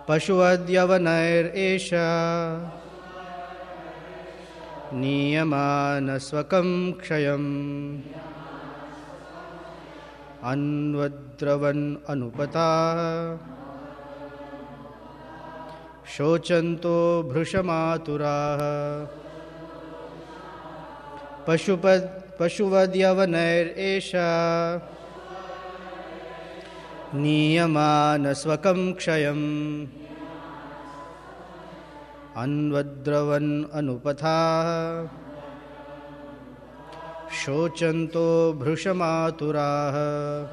Pashuvadyavanair Niyamana swakam kshayam Anvadravan anupata Shochanto bhrushamaturaha Pashuvadyavanair Niyamana swakam kshayam Anvadravan anupatha Shochanto bhrushamaturaha.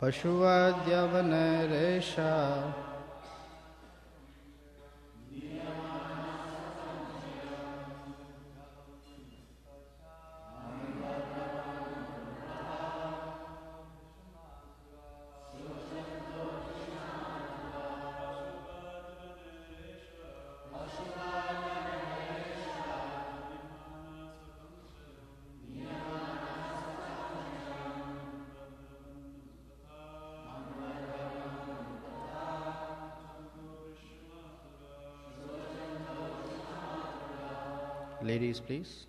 Pashuvadyavanaresha Ladies, please.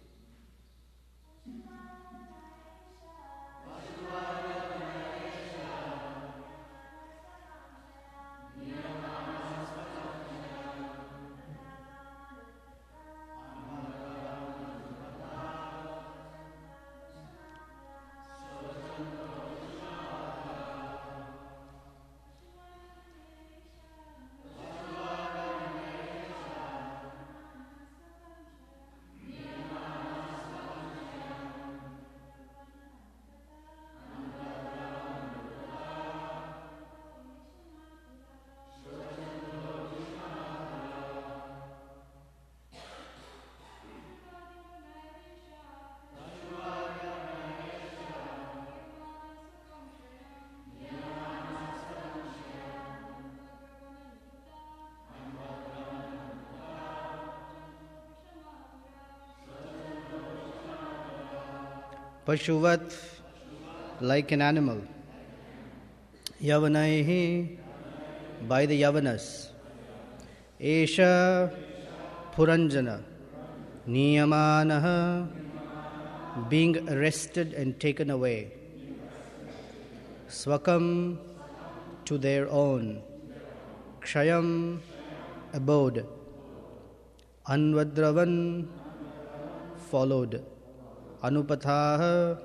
Pashuvat, like an animal. Yavanaihi, by the Yavanas. Esha Puranjana, Niyamanaha, being arrested and taken away. Swakam, to their own. Kshayam, abode. Anvadravan, followed. Anupathaha,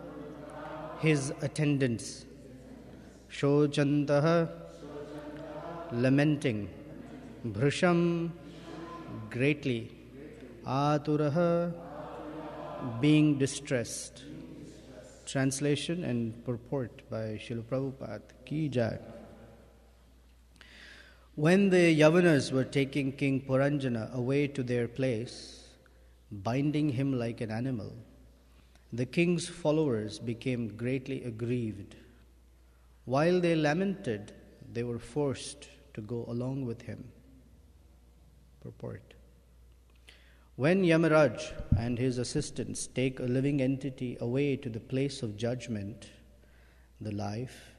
his attendants. Shochantaha, lamenting. Bhrisham, greatly. Aturaha, being distressed. Translation and purport by Srila Prabhupada Ki Jai. When the Yavanas were taking King Puranjana away to their place, binding him like an animal, the king's followers became greatly aggrieved. While they lamented, they were forced to go along with him. Purport. When Yamaraj and his assistants take a living entity away to the place of judgment, the life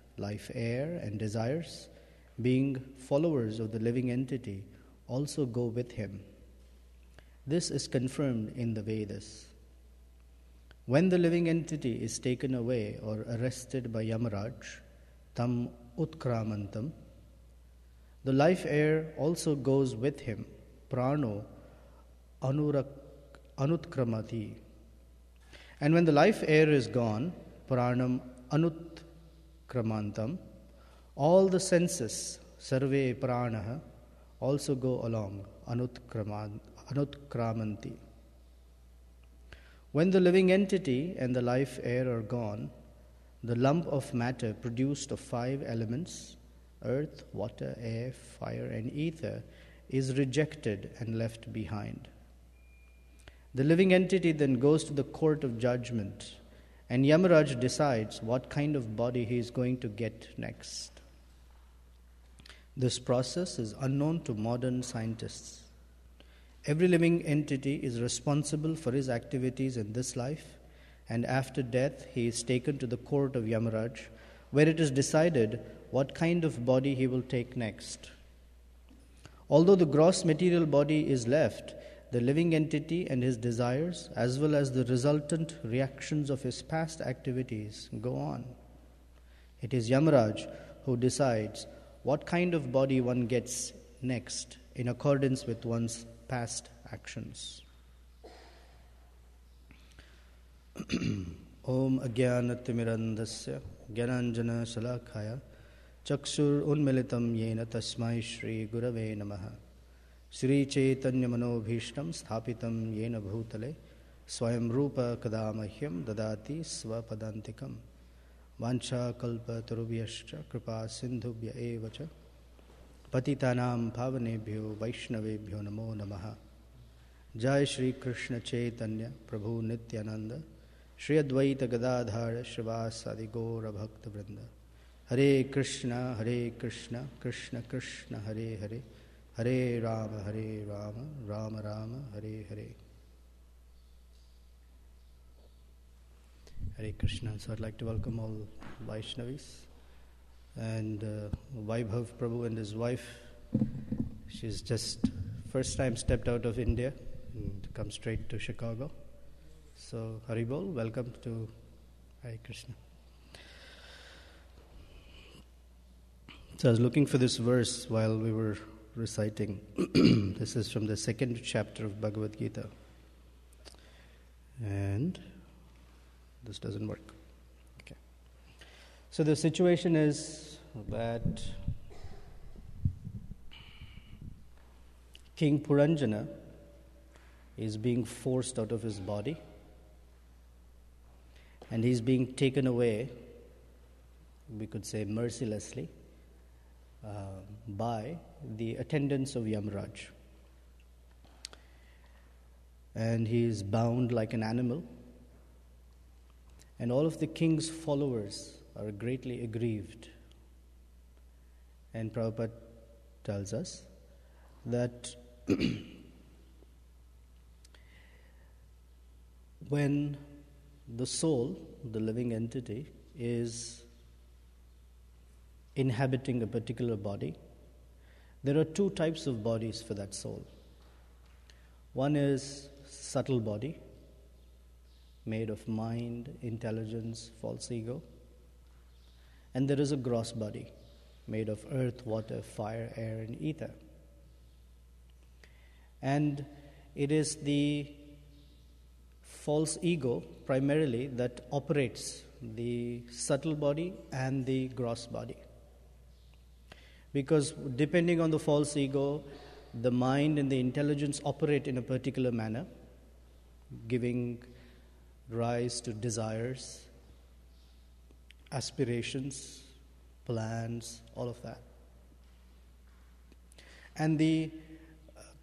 air, and desires, being followers of the living entity, also go with him. This is confirmed in the Vedas. When the living entity is taken away or arrested by Yamaraj, tam utkramantam, the life air also goes with him, prano anutkramati. And when the life air is gone, pranam anutkramantam, all the senses, sarve pranaha, also go along, anutkramanti. When the living entity and the life air are gone, the lump of matter produced of 5 elements, earth, water, air, fire, and ether, is rejected and left behind. The living entity then goes to the court of judgment, and Yamaraj decides what kind of body he is going to get next. This process is unknown to modern scientists. Every living entity is responsible for his activities in this life, and after death he is taken to the court of Yamaraj, where it is decided what kind of body he will take next. Although the gross material body is left, the living entity and his desires, as well as the resultant reactions of his past activities, go on. It is Yamaraj who decides what kind of body one gets next in accordance with one's past actions. Om Ajnanatirmirandasya Gyananjana Shalakaya Chakshur Unmilitam Yena Tasmai Shri Gurave Namaha Shri Chaitanya Manobhishtam Sthapitam Yena Bhutale Swayam Rupa Kadamahyam Dadati Swapadantikam Vancha Kalpa Tarubhyascha Kripa Sindhubhya Evacha Patitanam Bhavanebhyo Vaishnavebhyo Namo Namaha Jai Shri Krishna Chaitanya Prabhu Nityananda Shri Advaita Gadadhara Shrivasadi Gaura Bhakta Vrinda Hare Krishna Krishna Krishna Hare Hare Hare Rama Rama Rama Hare Hare. Hare Krishna. So I'd like to welcome all Vaishnavis and Vaibhav Prabhu and his wife. She's just first time stepped out of India and come straight to Chicago. So Haribol, welcome to Hare Krishna. So I was looking for this verse while we were reciting. This is from the 2nd chapter of Bhagavad Gita. And this doesn't work. Okay. So the situation is that King Puranjana is being forced out of his body, and he's being taken away, we could say mercilessly, by the attendants of Yamaraj. And he is bound like an animal, and all of the king's followers are greatly aggrieved. And Prabhupada tells us that when the soul, the living entity, is inhabiting a particular body, there are 2 types of bodies for that soul. One is subtle body, made of mind, intelligence, false ego. And there is a gross body, made of earth, water, fire, air, and ether. And it is the false ego, primarily, that operates the subtle body and the gross body. Because depending on the false ego, the mind and the intelligence operate in a particular manner, giving rise to desires, aspirations, plans, all of that. And the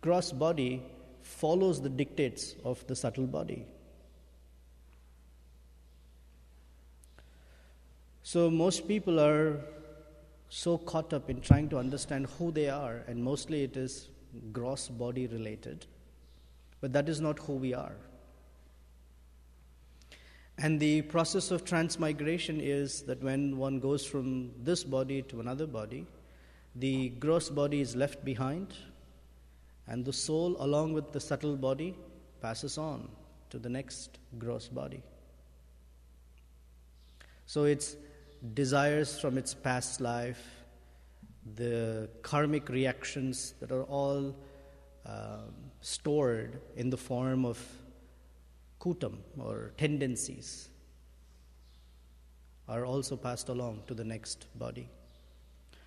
gross body follows the dictates of the subtle body. So most people are so caught up in trying to understand who they are, and mostly it is gross body related, but that is not who we are. And the process of transmigration is that when one goes from this body to another body, the gross body is left behind, and the soul, along with the subtle body, passes on to the next gross body. So it's desires from its past life, the karmic reactions that are all stored in the form of kutam, or tendencies, are also passed along to the next body.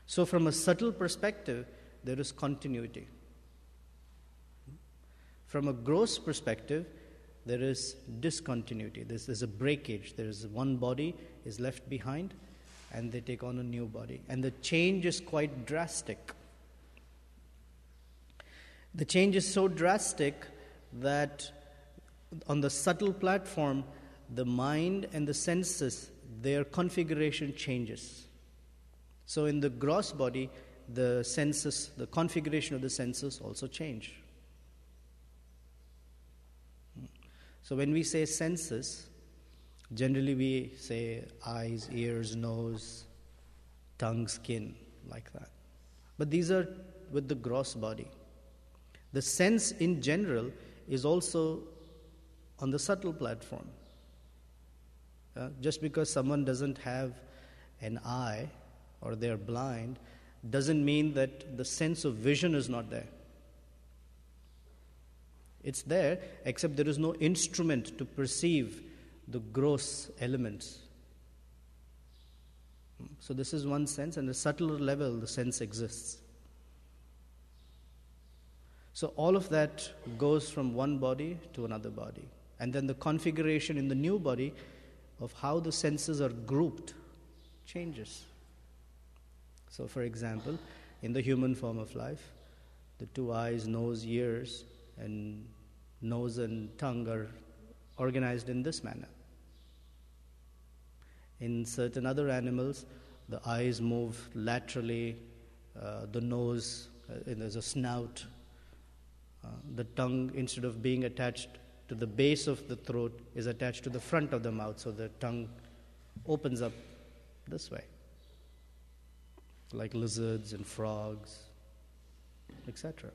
So from a subtle perspective, there is continuity. From a gross perspective, there is discontinuity. There's a breakage. There is one body is left behind, and they take on a new body. And the change is quite drastic. The change is so drastic that on the subtle platform, the mind and the senses, their configuration changes. So in the gross body, the senses, the configuration of the senses also change. So when we say senses, generally we say eyes, ears, nose, tongue, skin, like that. But these are with the gross body. The sense in general is also on the subtle platform. Just because someone doesn't have an eye or they're blind doesn't mean that the sense of vision is not there. It's there, except there is no instrument to perceive the gross elements. So this is one sense, and at a subtler level, the sense exists. So all of that goes from one body to another body. And then the configuration in the new body of how the senses are grouped changes. So for example, in the human form of life, the two eyes, nose, ears, and nose and tongue are organized in this manner. In certain other animals, the eyes move laterally, the nose, there's a snout, the tongue, instead of being attached to the base of the throat, is attached to the front of the mouth, so the tongue opens up this way, like lizards and frogs, etc.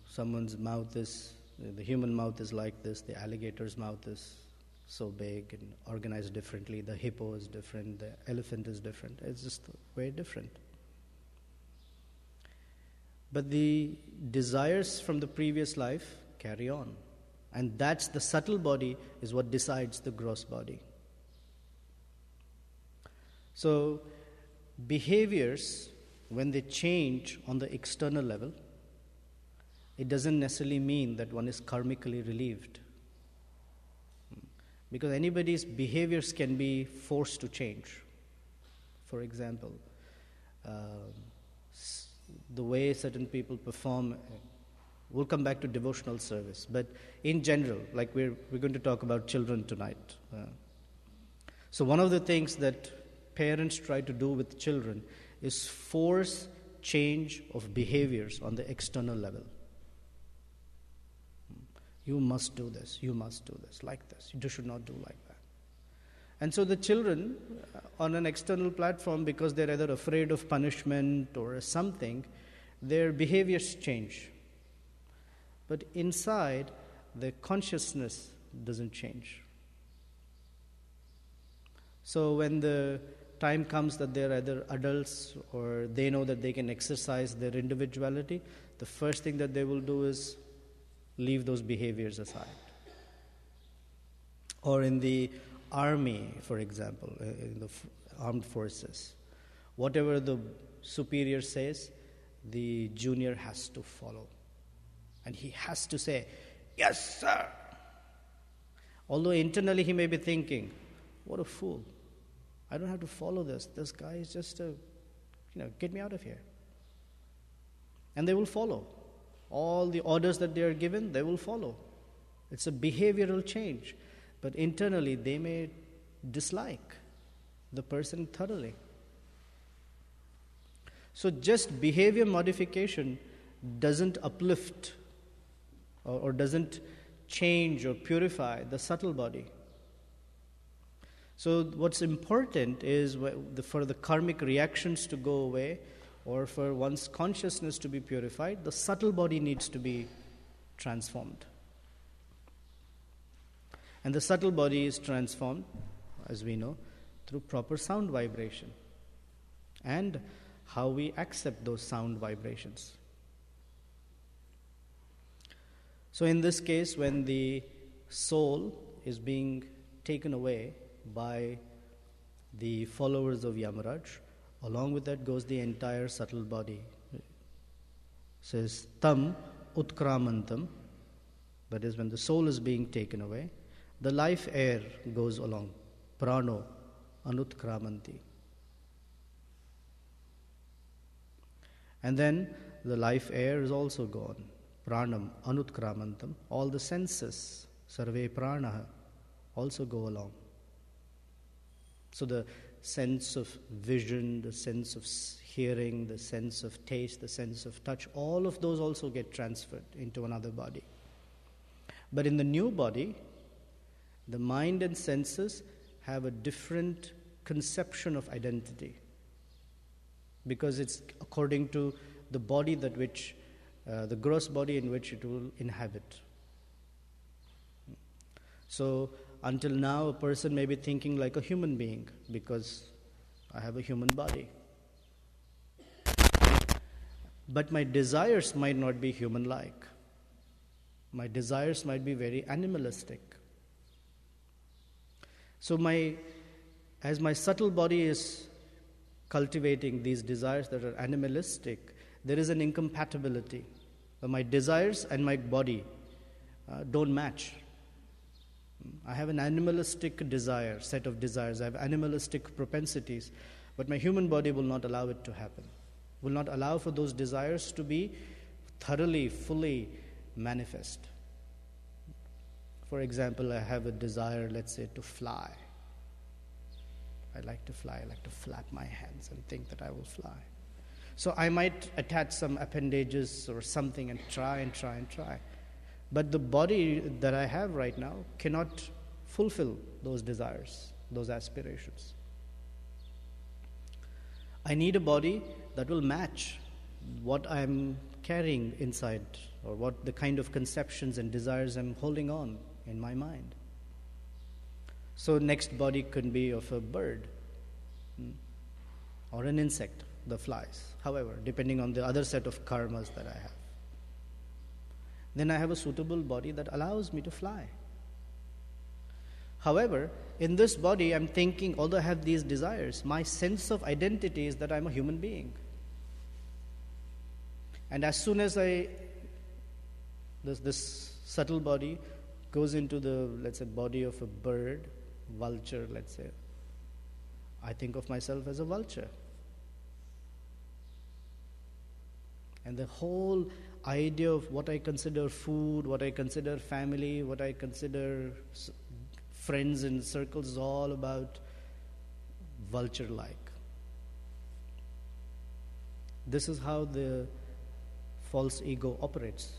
Someone's mouth is, the human mouth is like this, the alligator's mouth is so big and organized differently, the hippo is different, the elephant is different, it's just very different. But the desires from the previous life carry on. And that's the subtle body is what decides the gross body. So behaviors, when they change on the external level, it doesn't necessarily mean that one is karmically relieved. Because anybody's behaviors can be forced to change. For example, the way certain people perform, we'll come back to devotional service, but in general, like we're going to talk about children tonight. So one of the things that parents try to do with children is force change of behaviors on the external level. You must do this, you must do this, like this. You should not do like that. And so the children, on an external platform, because they're either afraid of punishment or something, their behaviors change. But inside, their consciousness doesn't change. So when the time comes that they're either adults or they know that they can exercise their individuality, the first thing that they will do is leave those behaviors aside. Or in the army, for example, in the armed forces, whatever the superior says, the junior has to follow. And he has to say, "Yes, sir." Although internally he may be thinking, "What a fool. I don't have to follow this. This guy is just get me out of here." And they will follow. All the orders that they are given, they will follow. It's a behavioral change. But internally, they may dislike the person thoroughly. So just behavior modification doesn't uplift or doesn't change or purify the subtle body. So what's important is for the karmic reactions to go away or for one's consciousness to be purified, the subtle body needs to be transformed. And the subtle body is transformed, as we know, through proper sound vibration and how we accept those sound vibrations. So in this case, when the soul is being taken away by the followers of Yamaraj, along with that goes the entire subtle body. It says, "Tam utkramantam, that is when the soul is being taken away, the life air goes along. Prano anutkramanti. And then the life air is also gone. Pranam anutkramantam. All the senses, sarve pranaha, also go along. So the sense of vision, the sense of hearing, the sense of taste, the sense of touch, all of those also get transferred into another body. But in the new body, the mind and senses have a different conception of identity, because it's according to the body that which, the gross body in which it will inhabit. So until now, a person may be thinking like a human being because I have a human body. But my desires might not be human-like. My desires might be very animalistic. So as my subtle body is cultivating these desires that are animalistic, there is an incompatibility. My desires and my body don't match. I have an animalistic desire, set of desires. I have animalistic propensities, but my human body will not allow it to happen. Will not allow for those desires to be thoroughly, fully manifest. For example, I have a desire, let's say, to fly. I like to fly. I like to flap my hands and think that I will fly. So I might attach some appendages or something and try. But the body that I have right now cannot fulfill those desires, those aspirations. I need a body that will match what I'm carrying inside, or what the kind of conceptions and desires I'm holding on in my mind. So next body could be of a bird or an insect, the flies, however, depending on the other set of karmas that I have. Then I have a suitable body that allows me to fly. However, in this body, I'm thinking, although I have these desires, my sense of identity is that I'm a human being. And as soon as this subtle body goes into the, let's say, body of a bird, vulture, let's say, I think of myself as a vulture. And the whole idea of what I consider food, what I consider family, what I consider friends in circles is all about vulture-like. This is how the false ego operates.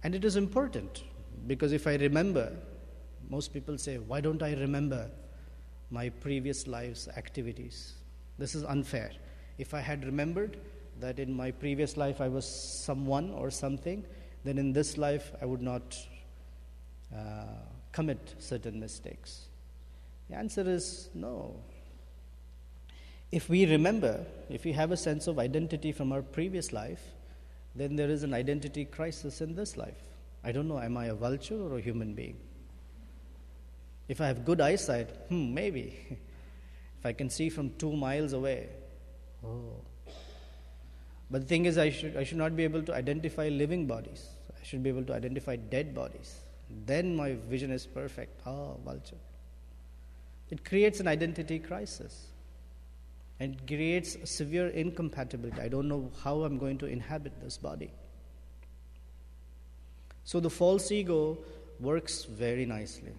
And it is important, because if I remember, most people say, why don't I remember my previous life's activities? This is unfair. If I had remembered that in my previous life I was someone or something, then in this life I would not commit certain mistakes. The answer is no. If we remember, if we have a sense of identity from our previous life, then there is an identity crisis in this life. I don't know, am I a vulture or a human being? If I have good eyesight, maybe. If I can see from 2 miles away, But the thing is, I should not be able to identify living bodies. I should be able to identify dead bodies. Then my vision is perfect. Vulture. It creates an identity crisis. And it creates a severe incompatibility. I don't know how I'm going to inhabit this body. So the false ego works very nicely.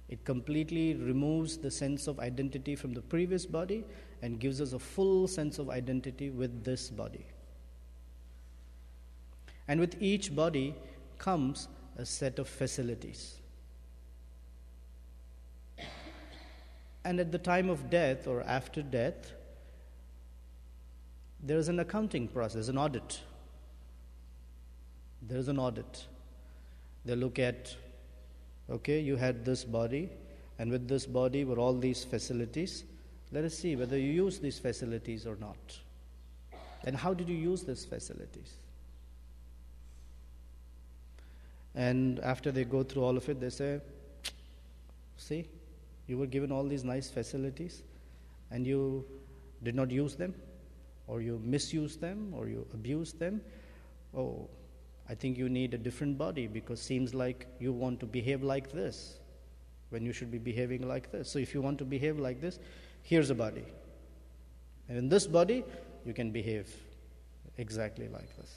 It completely removes the sense of identity from the previous body and gives us a full sense of identity with this body. And with each body comes a set of facilities. And at the time of death or after death, there is an accounting process, an audit. There is an audit. They look at, okay, you had this body, and with this body were all these facilities. Let us see whether you use these facilities or not. And how did you use these facilities? And after they go through all of it, they say, see, you were given all these nice facilities, and you did not use them, or you misused them, or you abused them, oh, I think you need a different body because seems like you want to behave like this when you should be behaving like this. So if you want to behave like this, here's a body. And in this body, you can behave exactly like this.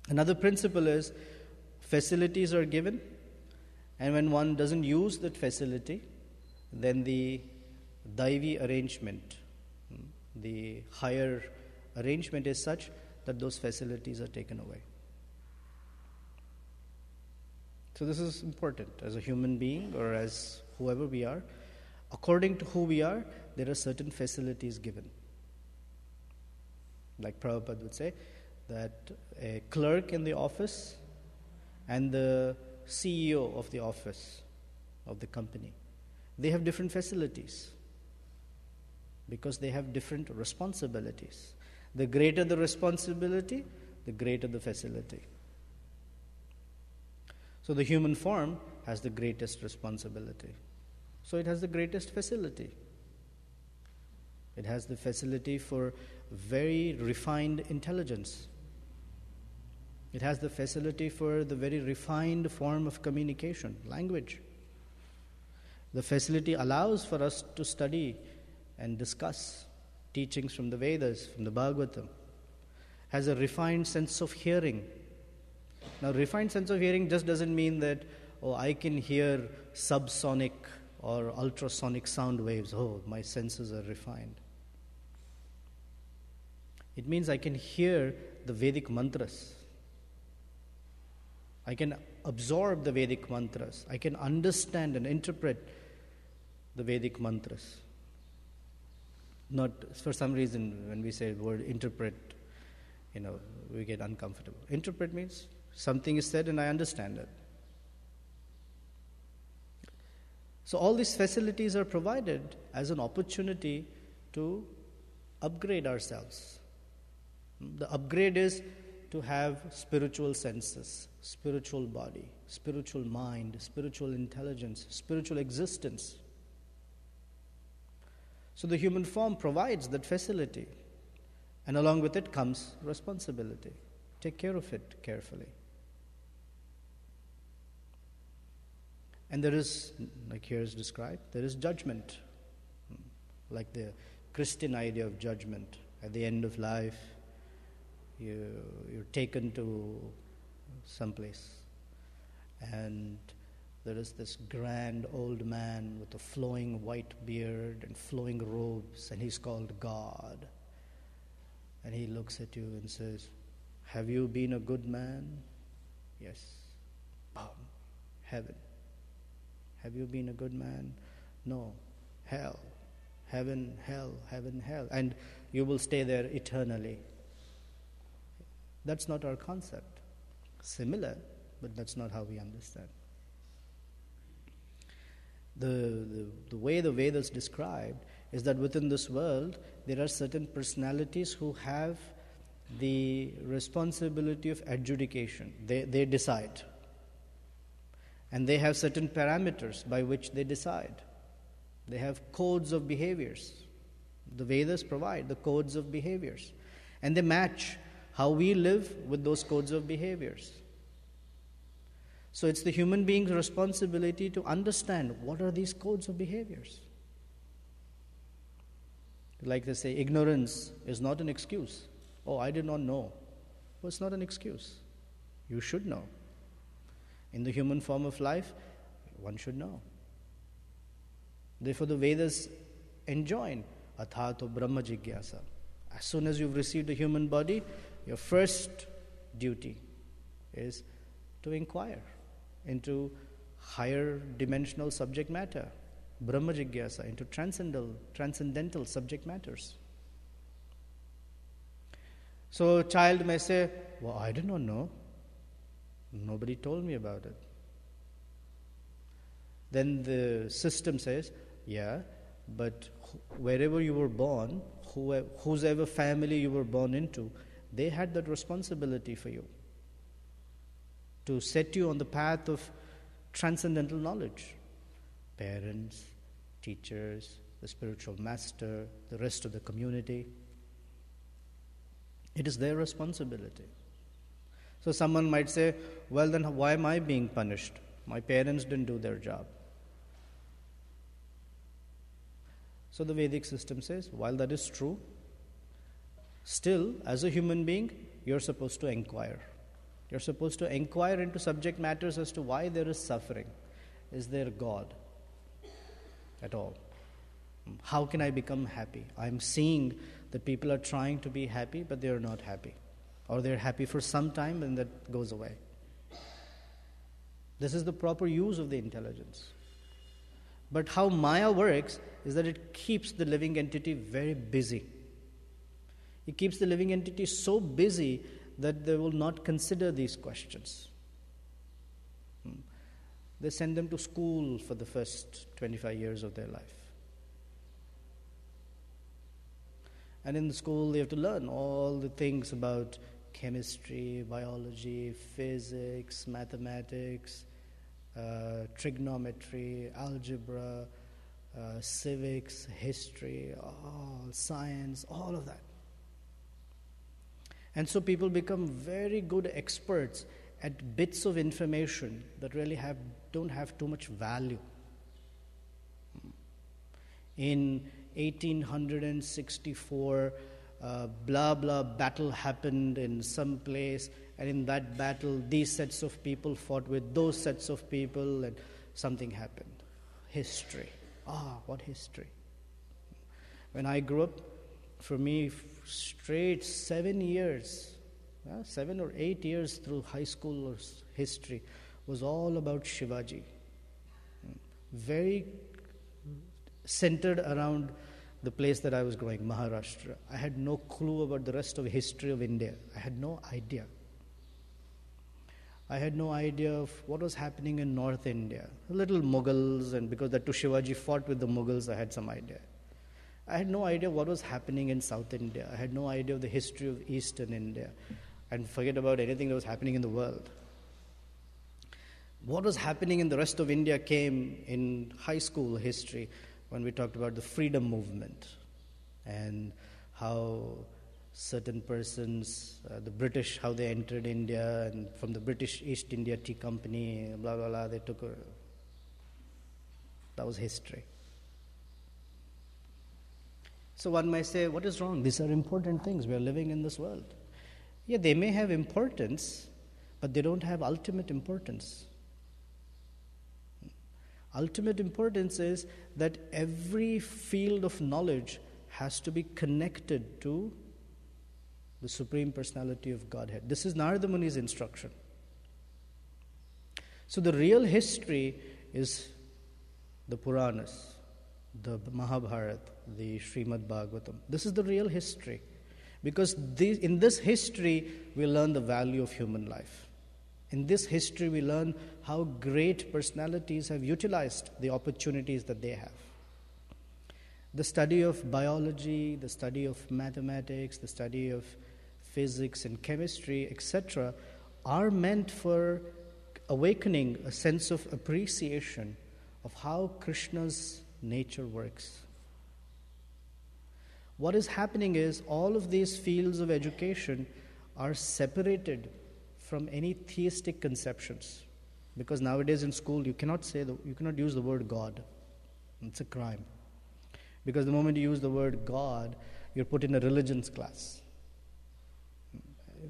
Another principle is facilities are given, and when one doesn't use that facility, then the Daivi arrangement, the higher arrangement is such that those facilities are taken away. So this is important as a human being or as whoever we are. According to who we are, there are certain facilities given. Like Prabhupada would say, that a clerk in the office and the CEO of the office of the company, they have different facilities because they have different responsibilities. The greater the responsibility, the greater the facility. So the human form has the greatest responsibility. So it has the greatest facility. It has the facility for very refined intelligence. It has the facility for the very refined form of communication, language. The facility allows for us to study and discuss teachings from the Vedas, from the Bhagavatam. Has a refined sense of hearing. Now, refined sense of hearing just doesn't mean that, oh, I can hear subsonic or ultrasonic sound waves. Oh, my senses are refined. It means I can hear the Vedic mantras. I can absorb the Vedic mantras. I can understand and interpret the Vedic mantras. Not, for some reason, when we say the word interpret, we get uncomfortable. Interpret means something is said and I understand it. So all these facilities are provided as an opportunity to upgrade ourselves. The upgrade is to have spiritual senses, spiritual body, spiritual mind, spiritual intelligence, spiritual existence. So the human form provides that facility, and along with it comes responsibility. Take care of it carefully. And there is, like here is described, there is judgment, like the Christian idea of judgment. At the end of life, you're taken to someplace, and there is this grand old man with a flowing white beard and flowing robes, and he's called God. And he looks at you and says, have you been a good man? Yes. Boom. Heaven. Have you been a good man? No. Hell. Heaven, hell, heaven, hell. And you will stay there eternally. That's not our concept. Similar, but that's not how we understand. The way the Vedas described is that within this world, there are certain personalities who have the responsibility of adjudication. They decide. And they have certain parameters by which they decide. They have codes of behaviors. The Vedas provide the codes of behaviors. And they match how we live with those codes of behaviors. So it's the human being's responsibility to understand what are these codes of behaviors. Like they say, ignorance is not an excuse. Oh, I did not know. Well, it's not an excuse. You should know. In the human form of life, one should know. Therefore, the Vedas enjoin athato brahma jigyasa. As soon as you've received a human body, your first duty is to inquire into higher dimensional subject matter, Brahma Jigyasa, into transcendental subject matters. So a child may say, well, I did not know. Nobody told me about it. Then the system says, yeah, but wherever you were born, whosever family you were born into, they had that responsibility for you to set you on the path of transcendental knowledge. Parents, teachers, the spiritual master, the rest of the community. It is their responsibility. So someone might say, well, then why am I being punished? My parents didn't do their job. So the Vedic system says, while that is true, still, as a human being, you're supposed to inquire. You're supposed to inquire into subject matters as to why there is suffering. Is there God at all? How can I become happy? I'm seeing that people are trying to be happy, but they're not happy. Or they're happy for some time and that goes away. This is the proper use of the intelligence. But how Maya works is that it keeps the living entity very busy. It keeps the living entity so busy that they will not consider these questions. They send them to school for the first 25 years of their life. And in the school, they have to learn all the things about chemistry, biology, physics, mathematics, trigonometry, algebra, civics, history, science, all of that. And so people become very good experts at bits of information that really don't have too much value. In 1864, blah blah battle happened in some place, and in that battle these sets of people fought with those sets of people, and something happened. History. What history? When I grew up, for me, straight 7 years, 7 or 8 years through high school or history was all about Shivaji. Very centered around the place that I was growing, Maharashtra. I had no clue about the rest of the history of India. I had no idea. I had no idea of what was happening in North India. Little Mughals, and because that too Shivaji fought with the Mughals, I had some idea. I had no idea what was happening in South India. I had no idea of the history of Eastern India. And forget about anything that was happening in the world. What was happening in the rest of India came in high school history when we talked about the freedom movement and how certain persons, the British, how they entered India, and from the British East India Tea Company, blah, blah, blah, they took over. That was history. So one might say, what is wrong? These are important things. We are living in this world. Yeah, they may have importance, but they don't have ultimate importance. Ultimate importance is that every field of knowledge has to be connected to the Supreme Personality of Godhead. This is Narada Muni's instruction. So the real history is the Puranas, the Mahabharata, the Srimad Bhagavatam. This is the real history. Because in this history, we learn the value of human life. In this history, we learn how great personalities have utilized the opportunities that they have. The study of biology, the study of mathematics, the study of physics and chemistry, etc., are meant for awakening a sense of appreciation of how Krishna's nature works. What is happening is all of these fields of education are separated from any theistic conceptions. Because nowadays in school you cannot use the word God. It's a crime. Because the moment you use the word God, you're put in a religions class.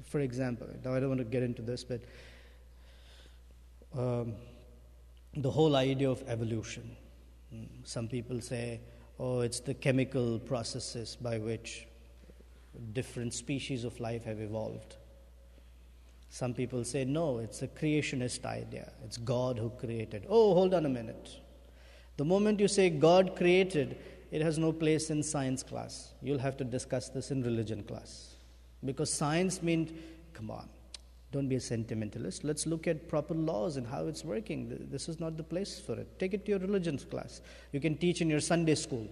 For example, now I don't want to get into this, but the whole idea of evolution. Some people say, it's the chemical processes by which different species of life have evolved. Some people say, no, it's a creationist idea. It's God who created. Hold on a minute. The moment you say God created, it has no place in science class. You'll have to discuss this in religion class. Because science means, come on, don't be a sentimentalist. Let's look at proper laws and how it's working. This is not the place for it. Take it to your religion class. You can teach in your Sunday school.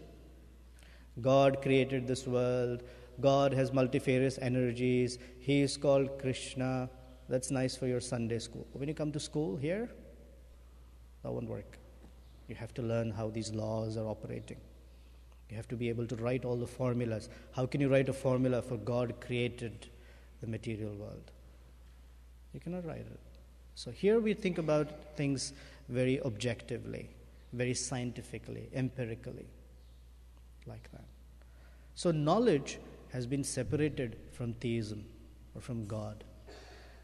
God created this world. God has multifarious energies. He is called Krishna. That's nice for your Sunday school. But when you come to school here, that won't work. You have to learn how these laws are operating. You have to be able to write all the formulas. How can you write a formula for God created the material world. You cannot write it. So here we think about things very objectively, very scientifically, empirically, like that. So knowledge has been separated from theism or from God.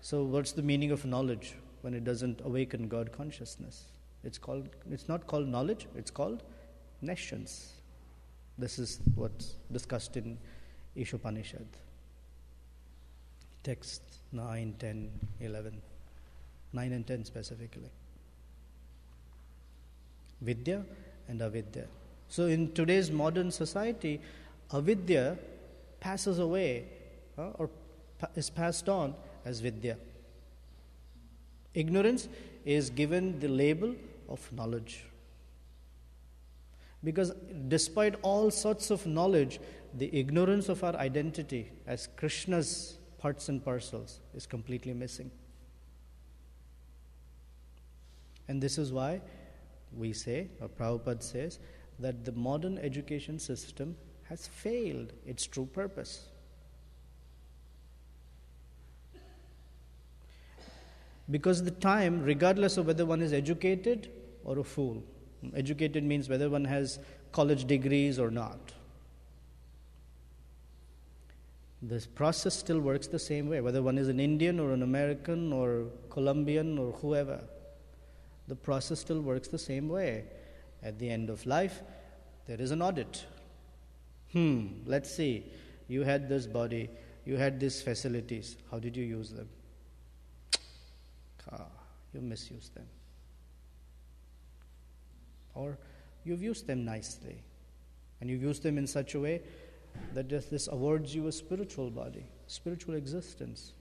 So what's the meaning of knowledge when it doesn't awaken God consciousness? It's not called knowledge, it's called nescience. This is what's discussed in Ishopanishad. Text 9, 10, 11. 9 and 10 specifically. Vidya and avidya. So in today's modern society, avidya passes away or is passed on as vidya. Ignorance is given the label of knowledge. Because despite all sorts of knowledge, the ignorance of our identity as Krishna's parts and parcels is completely missing. And this is why we say, or Prabhupada says, that the modern education system has failed its true purpose. Because the time, regardless of whether one is educated or a fool, educated means whether one has college degrees or not, this process still works the same way, whether one is an Indian or an American or Colombian or whoever. The process still works the same way. At the end of life, there is an audit. Let's see. You had this body, you had these facilities. How did you use them? You misused them. Or you've used them nicely. And you've used them in such a way that this awards you a spiritual body, spiritual existence.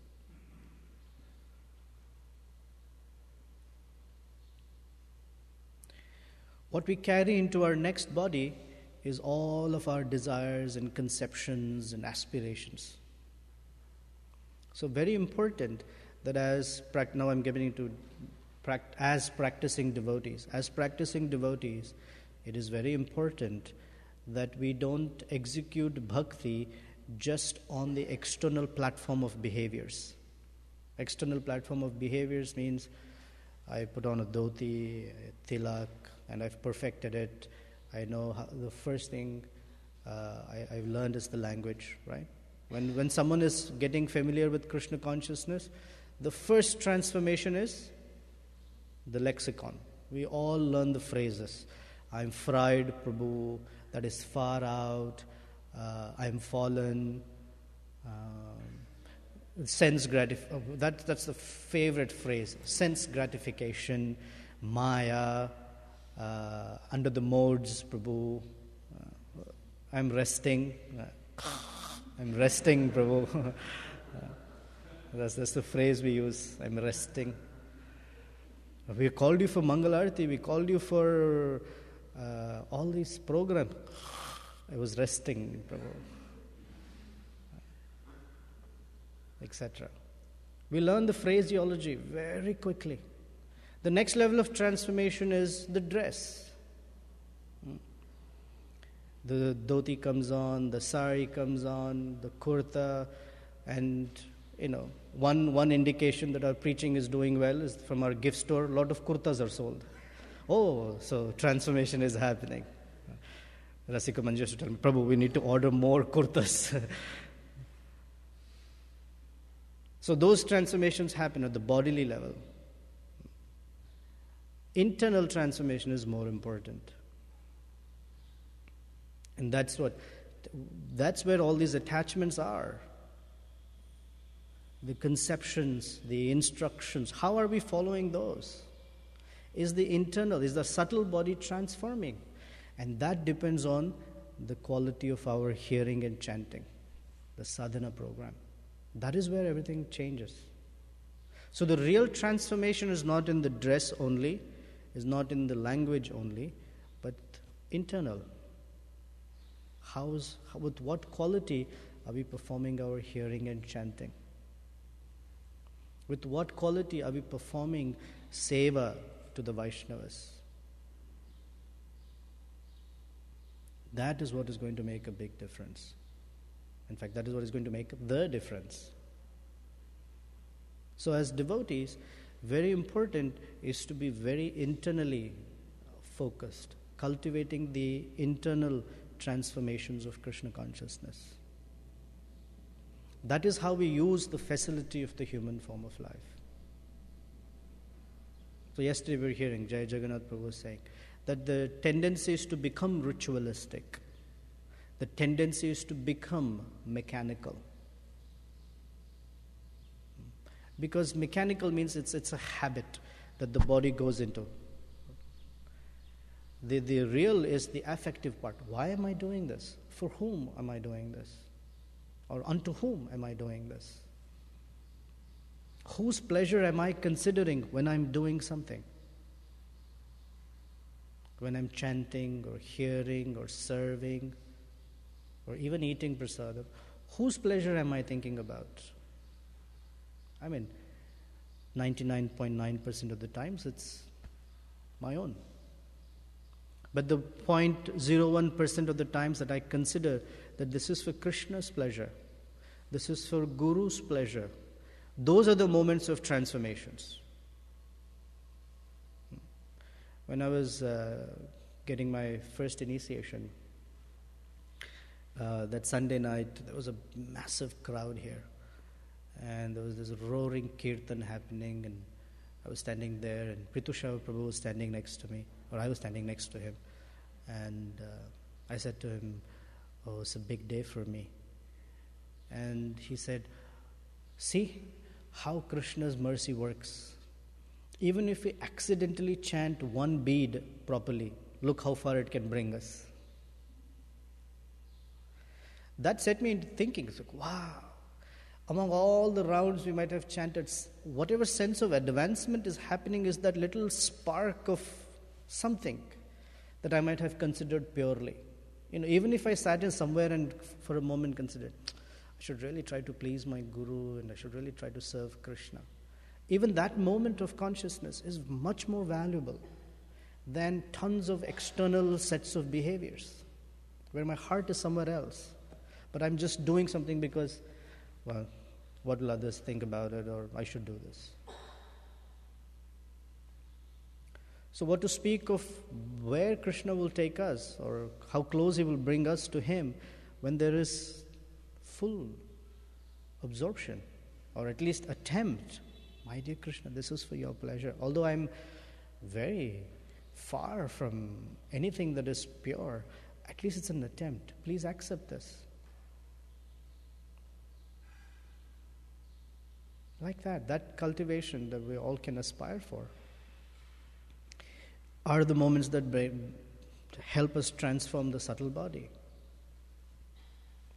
What we carry into our next body is all of our desires and conceptions and aspirations. So very important that now I'm getting into as practicing devotees. As practicing devotees, it is very important that we don't execute bhakti just on the external platform of behaviors. External platform of behaviors means I put on a dhoti, a tilak, and I've perfected it. I know the first thing I've learned is the language, right? When someone is getting familiar with Krishna consciousness, the first transformation is the lexicon. We all learn the phrases. I'm fried, Prabhu, that is far out, I'm fallen, sense gratification, that's the favorite phrase, sense gratification, Maya, under the modes, Prabhu, I'm resting, Prabhu. That's the phrase we use, I'm resting. We called you for Mangal Arati, we called you for all these programs. I was resting, Prabhu. Etc. We learn the phraseology very quickly. The next level of transformation is the dress. The dhoti comes on, the sari comes on, the kurta, and one indication that our preaching is doing well is from our gift store, a lot of kurtas are sold. Oh, so transformation is happening. Rasika Manju used to tell me, Prabhu, we need to order more kurtas. So those transformations happen at the bodily level. Internal transformation is more important. And that's where all these attachments are. The conceptions, the instructions, how are we following those? Is the subtle body transforming? And that depends on the quality of our hearing and chanting, the sadhana program. That is where everything changes. So the real transformation is not in the dress only, is not in the language only, but internal. With what quality are we performing our hearing and chanting? With what quality are we performing seva to the Vaishnavas? That is what is going to make a big difference. In fact, that is what is going to make the difference. So as devotees, very important is to be very internally focused, cultivating the internal transformations of Krishna consciousness. That is how we use the facility of the human form of life. So yesterday we were hearing Jai Jagannath Prabhu saying that the tendency is to become ritualistic. The tendency is to become mechanical. Because mechanical means it's a habit that the body goes into. The real is the affective part. Why am I doing this? For whom am I doing this? Or unto whom am I doing this? Whose pleasure am I considering when I'm doing something? When I'm chanting or hearing or serving or even eating prasadam, whose pleasure am I thinking about? I mean, 99.9% of the times it's my own. But the 0.01% of the times that I consider that this is for Krishna's pleasure, this is for Guru's pleasure, those are the moments of transformations. When I was getting my first initiation, that Sunday night, there was a massive crowd here. And there was this roaring kirtan happening, and I was standing there, and Pritusha Prabhu was standing next to me, or I was standing next to him. And I said to him, "Oh, it's a big day for me." And he said, "See how Krishna's mercy works. Even if we accidentally chant one bead properly, look how far it can bring us." That set me into thinking. It's like, wow. Among all the rounds we might have chanted, whatever sense of advancement is happening is that little spark of something that I might have considered purely. Even if I sat in somewhere and for a moment considered, I should really try to please my Guru and I should really try to serve Krishna. Even that moment of consciousness is much more valuable than tons of external sets of behaviors where my heart is somewhere else. But I'm just doing something because, well, what will others think about it, or I should do this. So what to speak of where Krishna will take us, or how close he will bring us to him when there is full absorption, or at least attempt. My dear Krishna, this is for your pleasure. Although I'm very far from anything that is pure, at least it's an attempt. Please accept this. Like that cultivation that we all can aspire for are the moments that help us transform the subtle body.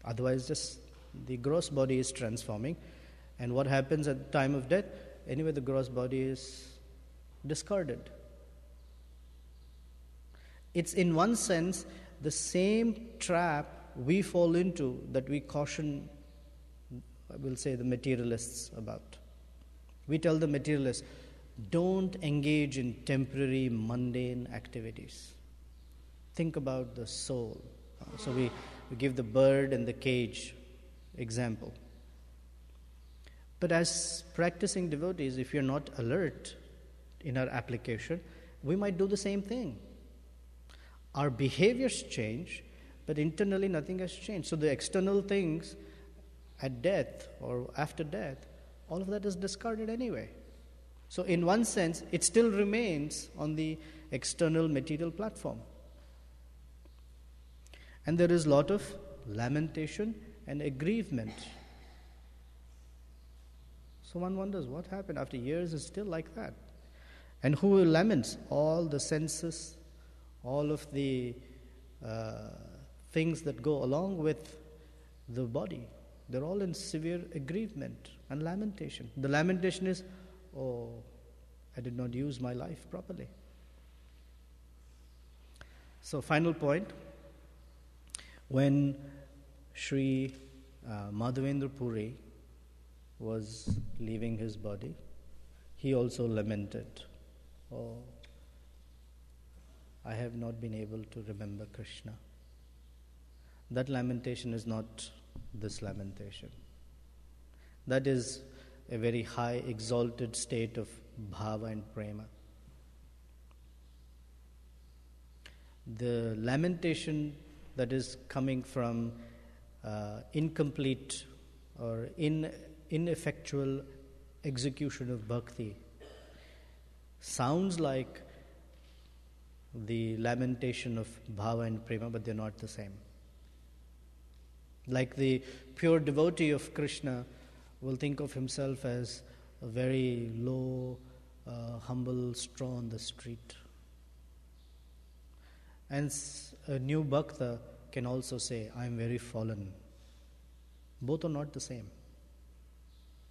Otherwise, just the gross body is transforming. And what happens at the time of death? Anyway, the gross body is discarded. It's in one sense the same trap we fall into that we caution, I will say, the materialists about. We tell the materialists, don't engage in temporary, mundane activities. Think about the soul. So we give the bird and the cage example. But as practicing devotees, if you're not alert in our application, we might do the same thing. Our behaviors change, but internally nothing has changed. So the external things at death or after death, all of that is discarded anyway. So in one sense, it still remains on the external material platform. And there is a lot of lamentation and aggrievement. So one wonders what happened after years is still like that. And who laments? All the senses, all of the things that go along with the body. They're all in severe aggrievement and lamentation. The lamentation is, oh, I did not use my life properly. So final point, when Sri Madhavendra Puri was leaving his body, he also lamented, oh, I have not been able to remember Krishna. That lamentation is not this lamentation. That is a very high, exalted state of bhava and prema. The lamentation that is coming from incomplete or ineffectual execution of bhakti sounds like the lamentation of bhava and prema, but they're not the same. Like the pure devotee of Krishna will think of himself as a very low, humble straw on the street. And a new bhakta can also say, I am very fallen. Both are not the same.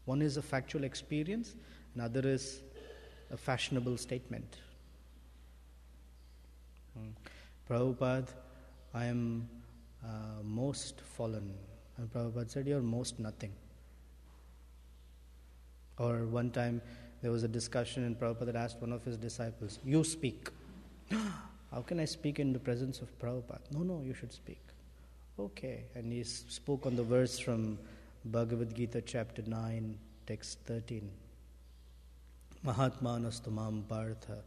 One is a factual experience, another is a fashionable statement. Prabhupada, I am most fallen. And Prabhupada said, you are most nothing. Or one time there was a discussion and Prabhupada asked one of his disciples, you speak. How can I speak in the presence of Prabhupada? No, you should speak. Okay. And he spoke on the verse from Bhagavad Gita chapter 9, text 13. Mahatmanastu mam partha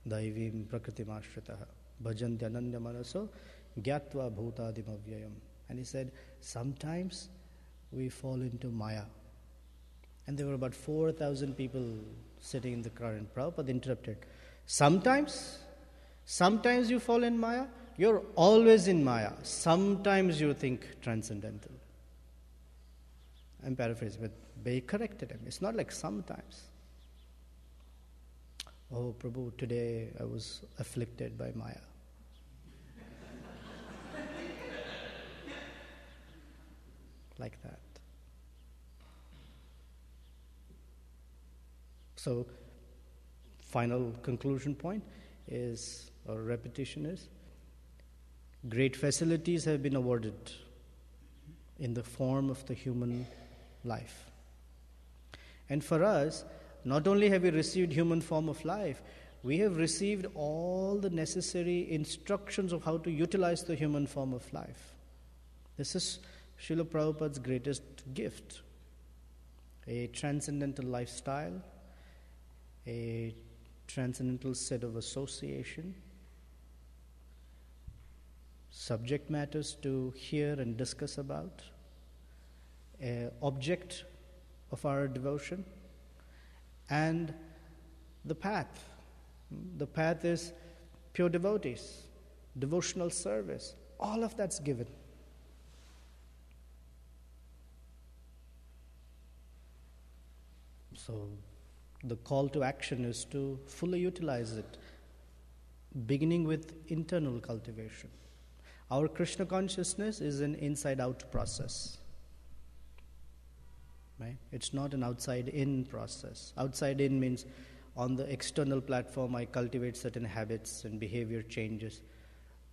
daivim prakritimashritah bhajanti ananya manaso gyatva bhutadim avyayam. And he said, sometimes we fall into Maya. And there were about 4,000 people sitting in the crowd, and Prabhupada interrupted. Sometimes you fall in Maya. You're always in Maya. Sometimes you think transcendental. I'm paraphrasing, but they corrected him. It's not like sometimes. Oh, Prabhu, today I was afflicted by Maya. Like that. So, final conclusion point is, or repetition is, great facilities have been awarded in the form of the human life. And for us, not only have we received human form of life, we have received all the necessary instructions of how to utilize the human form of life. This is Srila Prabhupada's greatest gift. A transcendental lifestyle, a transcendental set of association, subject matters to hear and discuss about, an object of our devotion, and the path. The path is pure devotees, devotional service. All of that's given. So the call to action is to fully utilize it, beginning with internal cultivation. Our Krishna consciousness is an inside-out process. Right? It's not an outside-in process. Outside-in means on the external platform I cultivate certain habits and behavior changes,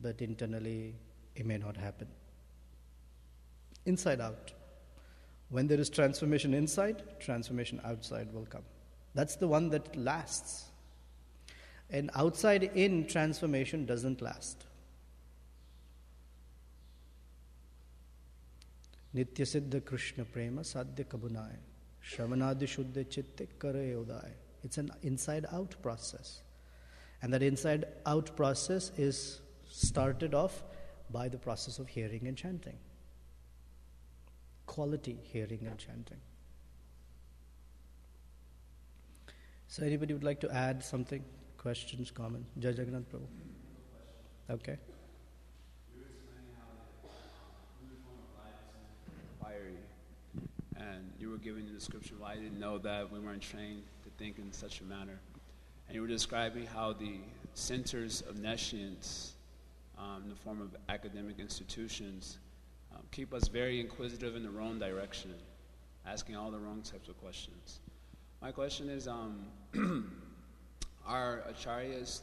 but internally it may not happen. Inside-out. When there is transformation inside, transformation outside will come. That's the one that lasts. And outside-in transformation doesn't last. Nitya Siddha Krishna Prema Sadhya Kabunai Shravanadi Shuddha Chitte Kare Udai. It's an inside-out process. And that inside-out process is started off by the process of hearing and chanting. Quality hearing and chanting. So anybody would like to add something? Questions, comments? Jai Jagannath Prabhu. Okay. You were explaining how the form of life is fiery, and you were giving the description why you didn't know that we weren't trained to think in such a manner. And you were describing how the centers of nescience in the form of academic institutions keep us very inquisitive in the wrong direction, asking all the wrong types of questions. My question is, our acharyas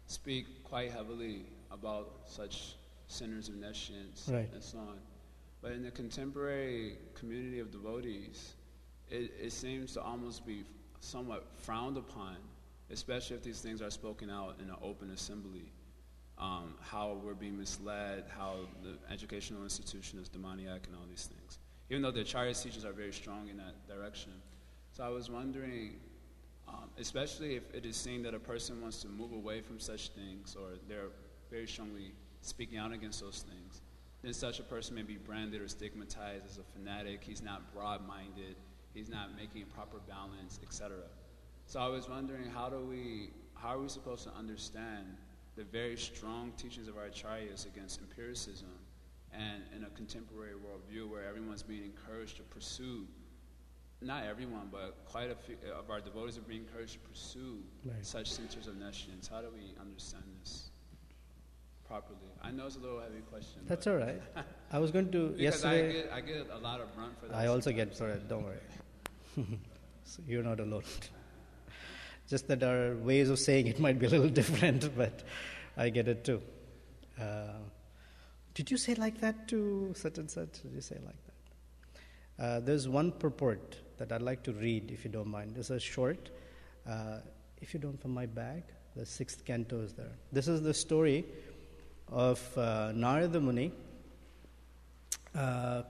speak quite heavily about such centers of nescience and so on. But in the contemporary community of devotees, it seems to almost be somewhat frowned upon, especially if these things are spoken out in an open assembly. How we're being misled, how the educational institution is demoniac and all these things. Even though the Acharya's teachings are very strong in that direction. So I was wondering, especially if it is seen that a person wants to move away from such things, or they're very strongly speaking out against those things, then such a person may be branded or stigmatized as a fanatic. He's not broad-minded. He's not making proper balance, etc. So I was wondering, how are we supposed to understand the very strong teachings of our acharyas against empiricism, and in a contemporary worldview where everyone's being encouraged to pursue, not everyone, but quite a few of our devotees are being encouraged to pursue such centers of nescience? How do we understand this properly? I know it's a little heavy question. That's all right. I was going to because yesterday. I get a lot of brunt for that. I also get for it. Don't worry. So you're not alone. Just that our ways of saying it might be a little different, but I get it too. Did you say like that to such and such? Did you say like that? There's one purport that I'd like to read, if you don't mind. It's a short. If you don't, from my bag, the 6th canto is there. This is the story of Narada Muni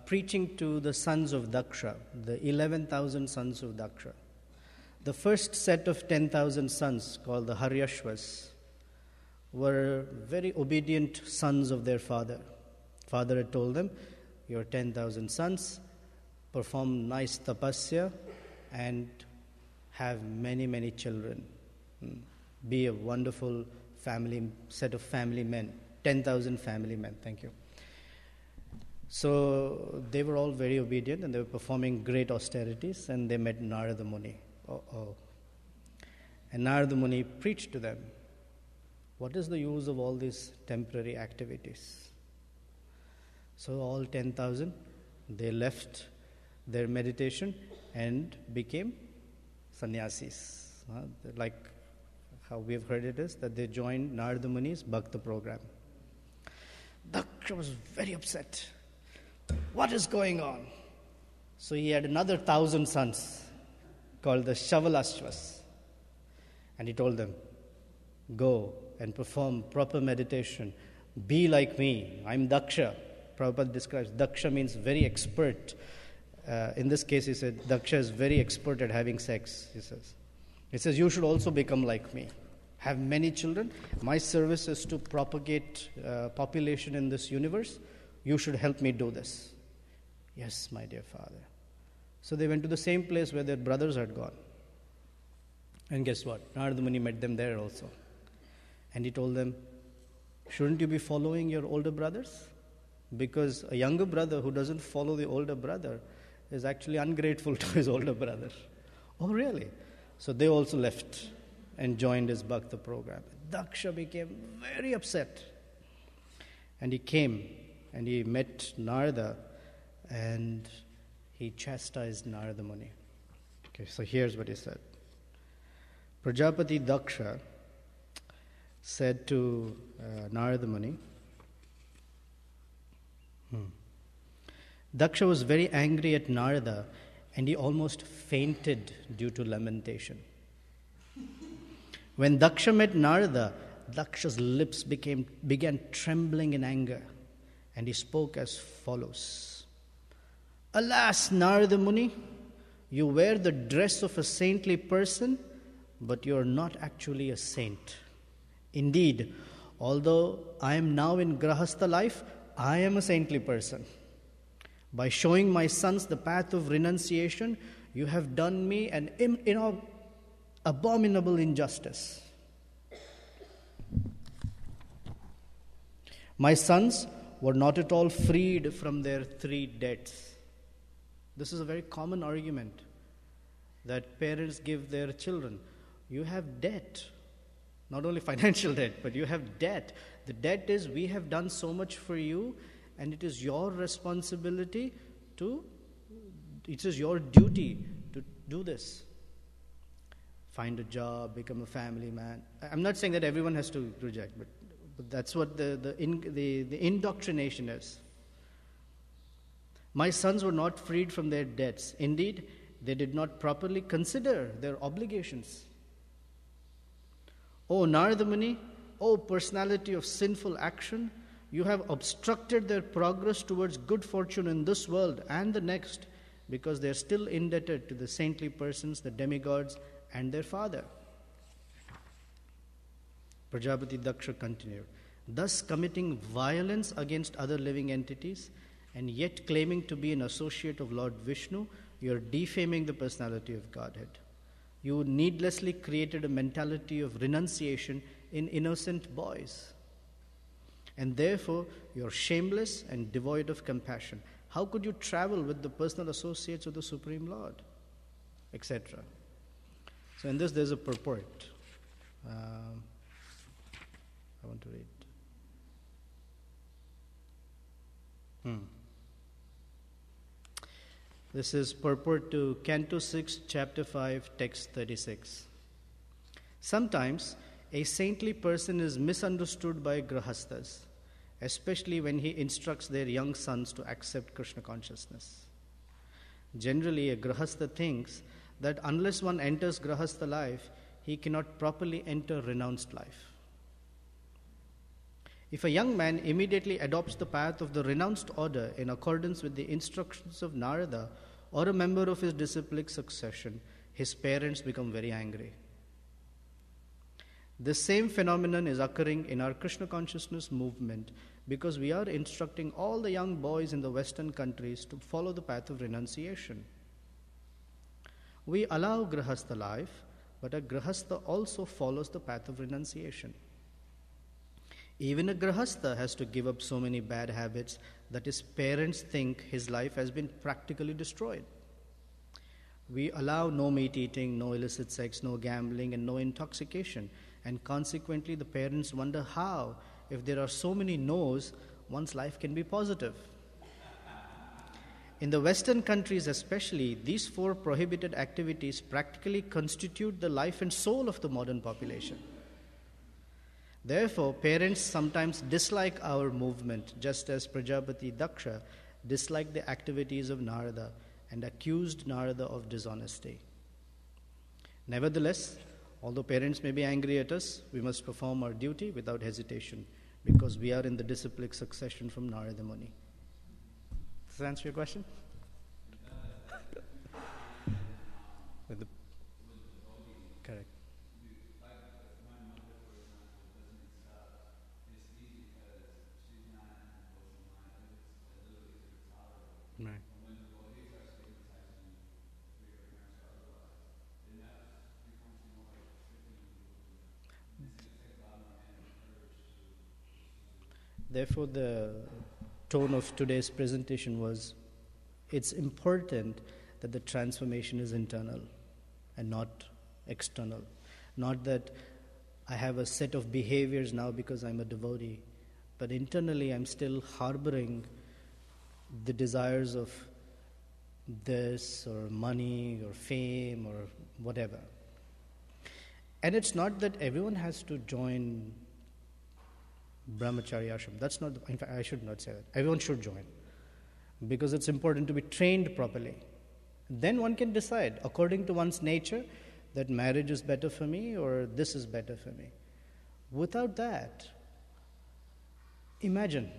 preaching to the sons of Daksha, the 11,000 sons of Daksha. The first set of 10,000 sons, called the Haryashvas, were very obedient sons of their father. Father had told them, your 10,000 sons, perform nice tapasya and have many, many children. Be a wonderful set of family men. 10,000 family men, thank you. So they were all very obedient and they were performing great austerities, and they met Narada Muni. And Narada Muni preached to them, what is the use of all these temporary activities? So all 10,000, they left their meditation and became sannyasis. Like how we've heard it is, that they joined Narada Muni's Bhakta program. Daksha was very upset. What is going on? So he had another 1,000 sons called the Shavalasvas. And he told them, go and perform proper meditation. Be like me. I'm Daksha. Prabhupada describes Daksha means very expert. In this case, he said, Daksha is very expert at having sex, he says. He says, you should also become like me. Have many children. My service is to propagate population in this universe. You should help me do this. Yes, my dear father. So they went to the same place where their brothers had gone. And guess what? Narada Muni met them there also. And he told them, shouldn't you be following your older brothers? Because a younger brother who doesn't follow the older brother is actually ungrateful to his older brother. Oh, really? So they also left and joined his Bhakta program. Daksha became very upset. And he came and he met Narada and he chastised Narada Muni. Okay, so here's what he said. Prajapati Daksha said to Narada Muni, Daksha was very angry at Narada and he almost fainted due to lamentation. When Daksha met Narada, Daksha's lips began trembling in anger, and he spoke as follows. Alas, Narada Muni, you wear the dress of a saintly person, but you are not actually a saint. Indeed, although I am now in Grahastha life, I am a saintly person. By showing my sons the path of renunciation, you have done me an abominable injustice. My sons were not at all freed from their 3 debts. This is a very common argument that parents give their children. You have debt, not only financial debt, but you have debt. The debt is, we have done so much for you, and it is your responsibility it is your duty to do this. Find a job, become a family man. I'm not saying that everyone has to reject, but that's what the indoctrination is. My sons were not freed from their debts. Indeed, they did not properly consider their obligations. O Narada Muni, O personality of sinful action, you have obstructed their progress towards good fortune in this world and the next, because they are still indebted to the saintly persons, the demigods, and their father. Prajapati Daksha continued, thus committing violence against other living entities and yet claiming to be an associate of Lord Vishnu, you are defaming the personality of Godhead. You needlessly created a mentality of renunciation in innocent boys. And therefore, you are shameless and devoid of compassion. How could you travel with the personal associates of the Supreme Lord? Etc. So in this, there's a purport. I want to read. This is purport to Canto 6, Chapter 5, Text 36. Sometimes a saintly person is misunderstood by grahasthas, especially when he instructs their young sons to accept Krishna consciousness. Generally, a grahastha thinks that unless one enters grahastha life, he cannot properly enter renounced life. If a young man immediately adopts the path of the renounced order in accordance with the instructions of Narada or a member of his disciplic succession, his parents become very angry. The same phenomenon is occurring in our Krishna consciousness movement because we are instructing all the young boys in the Western countries to follow the path of renunciation. We allow grahastha life, but a grahastha also follows the path of renunciation. Even a grahastha has to give up so many bad habits that his parents think his life has been practically destroyed. We allow no meat eating, no illicit sex, no gambling, and no intoxication. And consequently, the parents wonder how, if there are so many no's, one's life can be positive. In the Western countries especially, these 4 prohibited activities practically constitute the life and soul of the modern population. Therefore, parents sometimes dislike our movement, just as Prajapati Daksha disliked the activities of Narada and accused Narada of dishonesty. Nevertheless, although parents may be angry at us, we must perform our duty without hesitation, because we are in the disciplic succession from Narada Muni. Does that answer your question? Correct. Right. Therefore, the tone of today's presentation was, it's important that the transformation is internal and not external. Not that I have a set of behaviors now because I'm a devotee, but internally I'm still harboring the desires of this or money or fame or whatever. And it's not that everyone has to join brahmacharya ashram. That's not, in fact, I should not say that. Everyone should join, because it's important to be trained properly. Then one can decide, according to one's nature, that marriage is better for me or this is better for me. Without that, imagine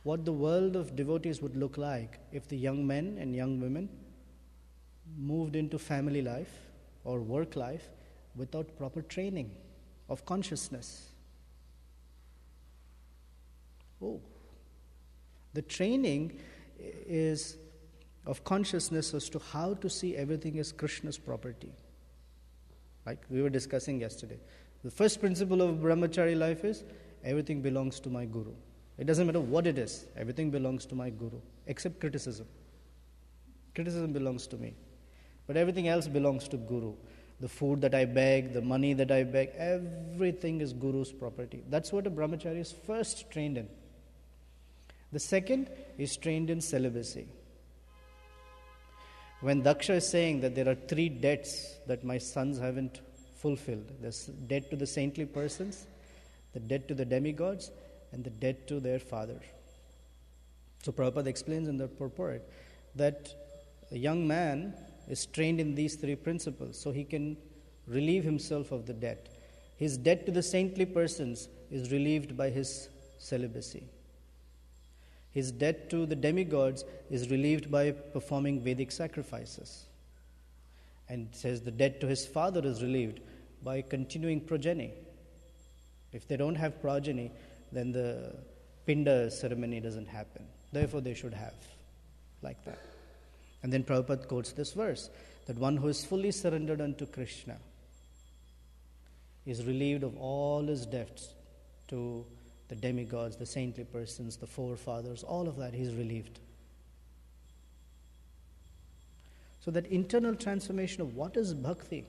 what the world of devotees would look like if the young men and young women moved into family life or work life without proper training of consciousness. The training is of consciousness as to how to see everything as Krishna's property. Like we were discussing yesterday. The first principle of brahmachari life is everything belongs to my guru. It doesn't matter what it is, everything belongs to my guru, except criticism. Criticism belongs to me. But everything else belongs to guru. The food that I beg, the money that I beg, everything is guru's property. That's what a brahmachari is first trained in. The second is trained in celibacy. When Daksha is saying that there are 3 debts that my sons haven't fulfilled, there's debt to the saintly persons, the debt to the demigods, and the debt to their father. So Prabhupada explains in the purport that a young man is trained in these 3 principles so he can relieve himself of the debt. His debt to the saintly persons is relieved by his celibacy. His debt to the demigods is relieved by performing Vedic sacrifices. And it says the debt to his father is relieved by continuing progeny. If they don't have progeny, then the Pinda ceremony doesn't happen. Therefore, they should have, like that. And then Prabhupada quotes this verse, that one who is fully surrendered unto Krishna is relieved of all his debts to the demigods, the saintly persons, the forefathers, all of that he's relieved. So that internal transformation of what is bhakti.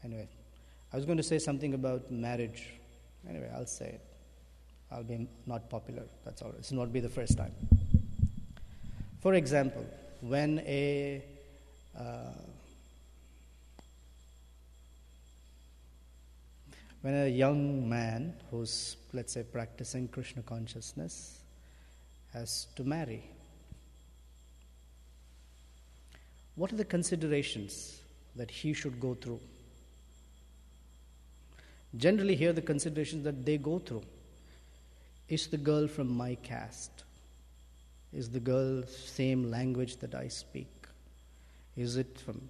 Anyway, I was going to say something about marriage. Anyway, I'll say it. I'll be not popular, that's all. This will not be the first time. For example, when a young man who's, let's say, practicing Krishna consciousness has to marry, what are the considerations that he should go through? Generally, here are the considerations that they go through. Is the girl from my caste? Is the girl same language that I speak? Is it from...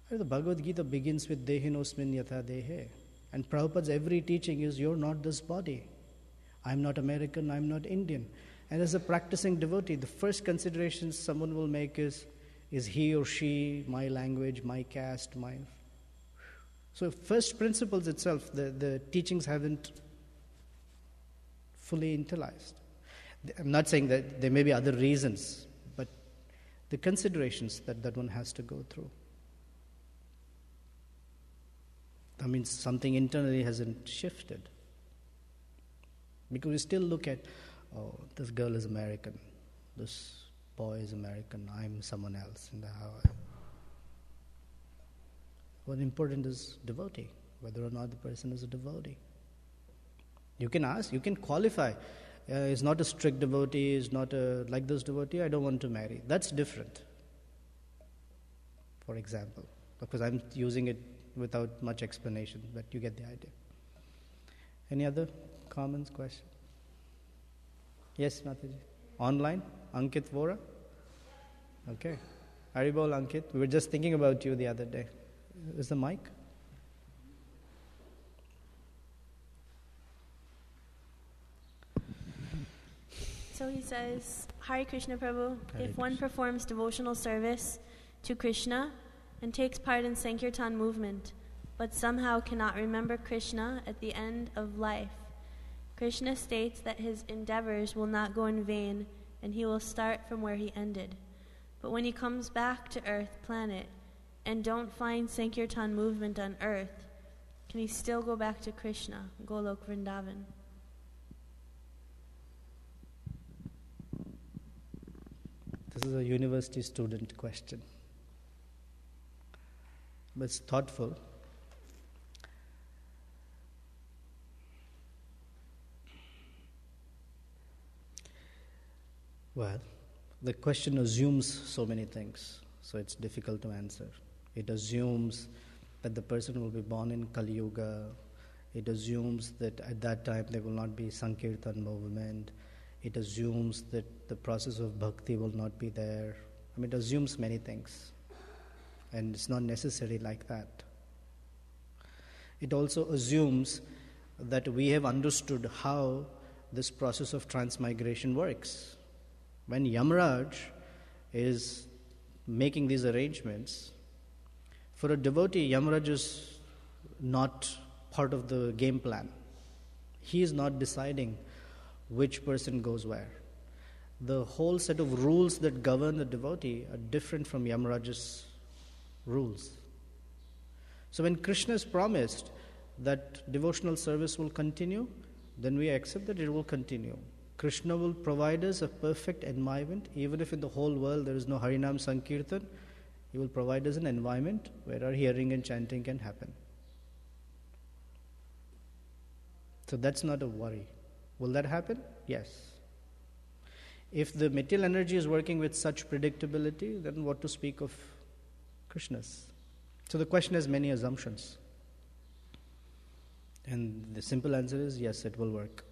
The Bhagavad Gita begins with Dehinosmin yatha dehe. And Prabhupada's every teaching is, you're not this body. I'm not American, I'm not Indian. And as a practicing devotee, the first considerations someone will make is he or she my language, my caste, my... So first principles itself, the teachings haven't fully internalized. I'm not saying that there may be other reasons, but the considerations that one has to go through. That means something internally hasn't shifted. Because we still look at, oh, this girl is American, this boy is American, I'm someone else. What important is devotee, whether or not the person is a devotee. You can ask, you can qualify. Is not a strict devotee, is not a like this devotee, I don't want to marry. That's different, for example, because I'm using it without much explanation, but you get the idea. Any other comments, questions? Yes, Mataji. Online? Ankit Vora? Okay. Haribol Ankit. We were just thinking about you the other day. Is the mic? So he says, Hare Krishna Prabhu, if one performs devotional service to Krishna and takes part in Sankirtan movement, but somehow cannot remember Krishna at the end of life, Krishna states that his endeavors will not go in vain and he will start from where he ended. But when he comes back to Earth planet and don't find Sankirtan movement on Earth, can he still go back to Krishna, Golok Vrindavan? This is a university student question, but it's thoughtful. Well, the question assumes so many things, so it's difficult to answer. It assumes that the person will be born in Kali Yuga. It assumes that at that time there will not be Sankirtan movement. It assumes that the process of bhakti will not be there. I mean, it assumes many things. And it's not necessarily like that. It also assumes that we have understood how this process of transmigration works. When Yamaraj is making these arrangements, for a devotee, Yamaraj is not part of the game plan. He is not deciding which person goes where. The whole set of rules that govern the devotee are different from Yamaraj's rules. So when Krishna is promised that devotional service will continue, then we accept that it will continue. Krishna will provide us a perfect environment, even if in the whole world there is no Harinam Sankirtan, He will provide us an environment where our hearing and chanting can happen. So that's not a worry. Will that happen? Yes. If the material energy is working with such predictability, then what to speak of Krishna's? So the question has many assumptions. And the simple answer is yes, it will work.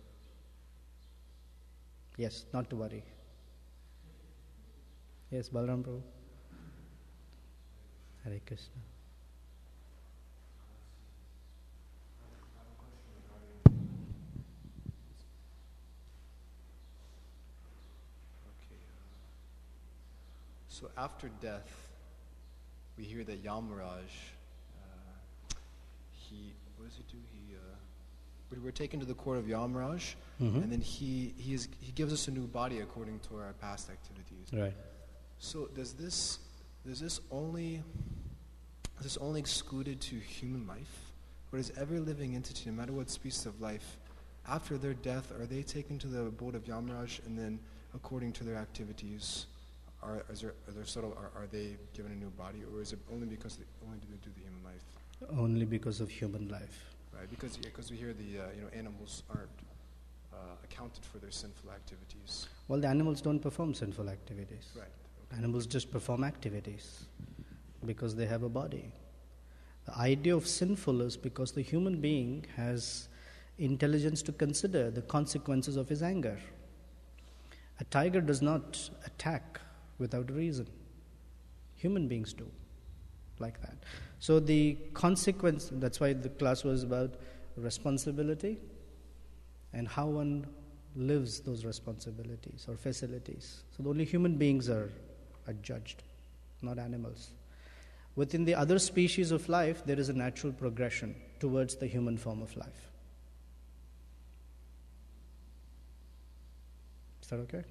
Yes, not to worry. Yes, Balaram Prabhu. Hare Krishna. So after death, we hear that Yamaraj, what does he do? We're taken to the court of Yamaraj, and then he gives us a new body according to our past activities. Right. So is this only excluded to human life, or is every living entity, no matter what species of life, after their death, are they taken to the abode of Yamaraj, and then according to their activities, are they given a new body, or is it only do they do the human life? Only because of human life. Right, because we hear the animals aren't accounted for their sinful activities. Well, the animals don't perform sinful activities. Right. Okay. Animals just perform activities because they have a body. The idea of sinful is because the human being has intelligence to consider the consequences of his anger. A tiger does not attack without a reason. Human beings do, like that. So the consequence, that's why the class was about responsibility and how one lives those responsibilities or facilities. So the only human beings are judged, not animals. Within the other species of life, there is a natural progression towards the human form of life. Is that okay?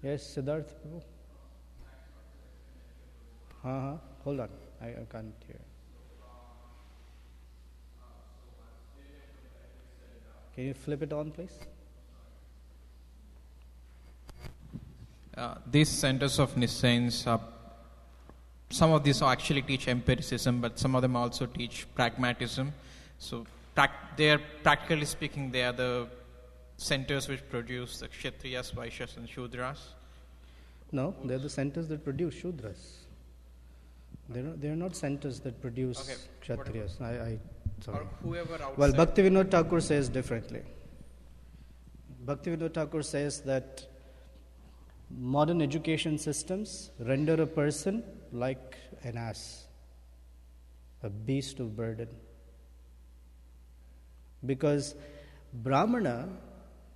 Yes, Siddharth? Hold on, I can't hear. Can you flip it on, please? These centers of nescience, some of these actually teach empiricism, but some of them also teach pragmatism. So practically speaking, they are the centers which produce the Kshatriyas, Vaishyas and Shudras. No, they're the centers that produce Shudras. They're not centers that produce Kshatriyas. Sorry. Or whoever outside. Well, Bhaktivinoda Thakur says differently. Bhaktivinoda Thakur says that modern education systems render a person like an ass, a beast of burden. Because Brahmana,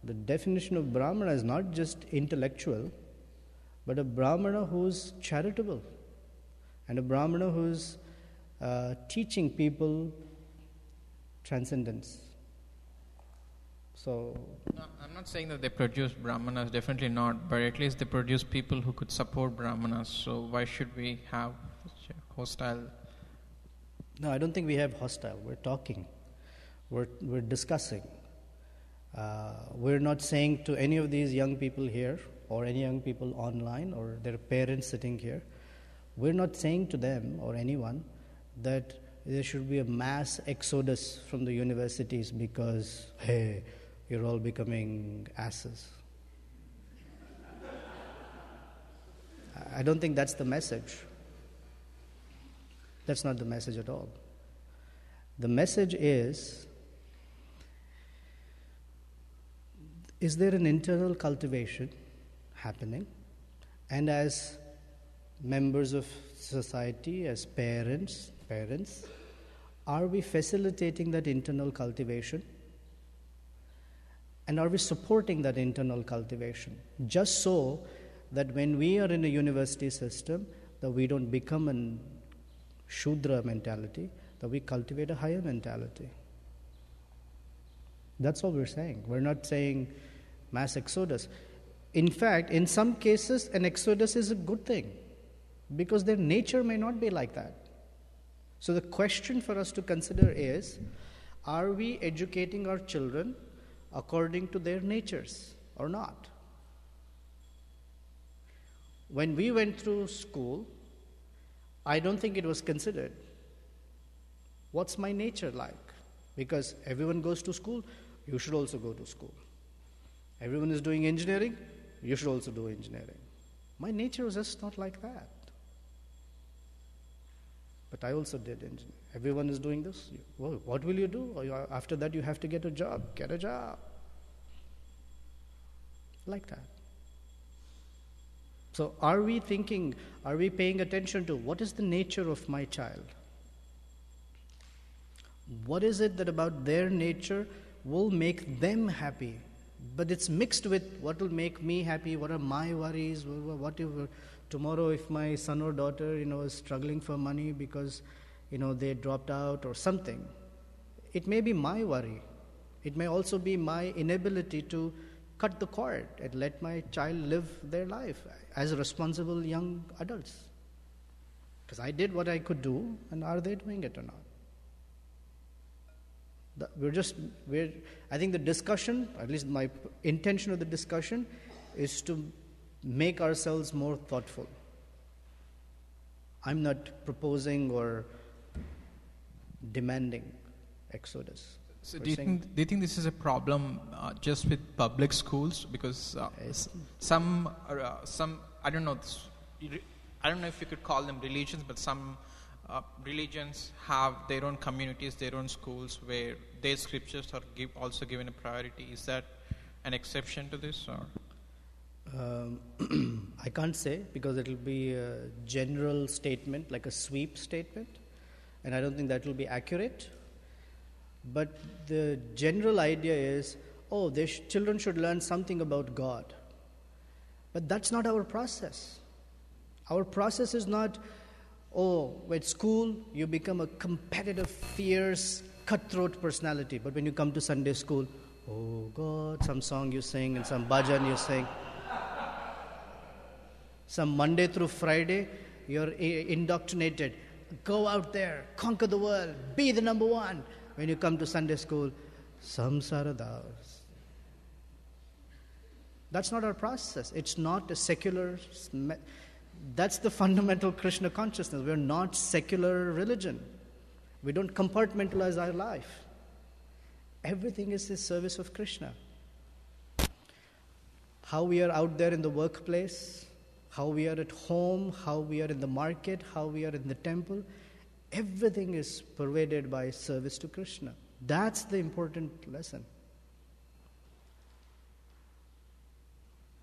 the definition of Brahmana is not just intellectual, but a Brahmana who's charitable, and a Brahmana who's teaching people transcendence. So, no, I'm not saying that they produce Brahmanas, definitely not, but at least they produce people who could support Brahmanas. So why should we have hostile? No, I don't think we have hostile. We're talking. We're discussing. We're not saying to any of these young people here, or any young people online, or their parents sitting here, we're not saying to them or anyone that there should be a mass exodus from the universities because, hey, you're all becoming asses. I don't think that's the message. That's not the message at all. The message is there an internal cultivation happening? And as members of society, as parents, are we facilitating that internal cultivation? And are we supporting that internal cultivation? Just so that when we are in a university system, that we don't become a Shudra mentality, that we cultivate a higher mentality. That's all we're saying. We're not saying mass exodus. In fact, in some cases, an exodus is a good thing because their nature may not be like that. So the question for us to consider is, are we educating our children according to their natures or not? When we went through school, I don't think it was considered. What's my nature like? Because everyone goes to school, you should also go to school. Everyone is doing engineering, you should also do engineering. My nature was just not like that. But I also did engineering. Everyone is doing this. What will you do? After that, you have to get a job. Get a job. Like that. So are we paying attention to what is the nature of my child? What is it that about their nature will make them happy? But it's mixed with what will make me happy, what are my worries, what if tomorrow if my son or daughter, is struggling for money because, they dropped out or something. It may be my worry. It may also be my inability to cut the cord and let my child live their life as responsible young adults. Because I did what I could do, and are they doing it or not? I think the discussion, at least my intention of the discussion, is to make ourselves more thoughtful. I'm not proposing or demanding exodus. So do you think this is a problem just with public schools? Because some I don't know if you could call them religions, but some religions have their own communities, their own schools where their scriptures are also given a priority. Is that an exception to this, or? I can't say, because it will be a general statement, like a sweep statement, and I don't think that will be accurate. But the general idea is, children should learn something about God. But that's not our process. Our process is not, at school you become a competitive, fierce, cutthroat personality. But when you come to Sunday school, oh God, some song you sing and some bhajan you sing. Some Monday through Friday, you're indoctrinated. Go out there, conquer the world, be the number one. When you come to Sunday school, samsara das. That's not our process. It's not a secular. That's the fundamental Krishna consciousness. We're not secular religion. We don't compartmentalize our life. Everything is the service of Krishna. How we are out there in the workplace, how we are at home, how we are in the market, how we are in the temple, everything is pervaded by service to Krishna. That's the important lesson.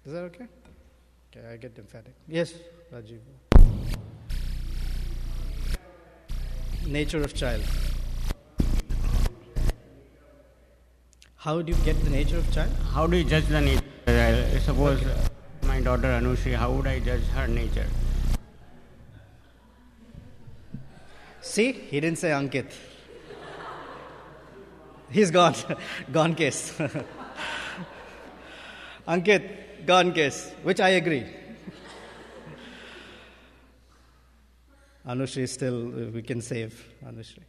Is that okay? Okay, I get emphatic. Yes, Rajiv. Nature of child. How do you get the nature of child? How do you judge the nature? Suppose my daughter Anushri, how would I judge her nature? See, he didn't say Ankit. He's gone. Gone case. Ankit, gone case, which I agree. Anushri still, we can save Anushri.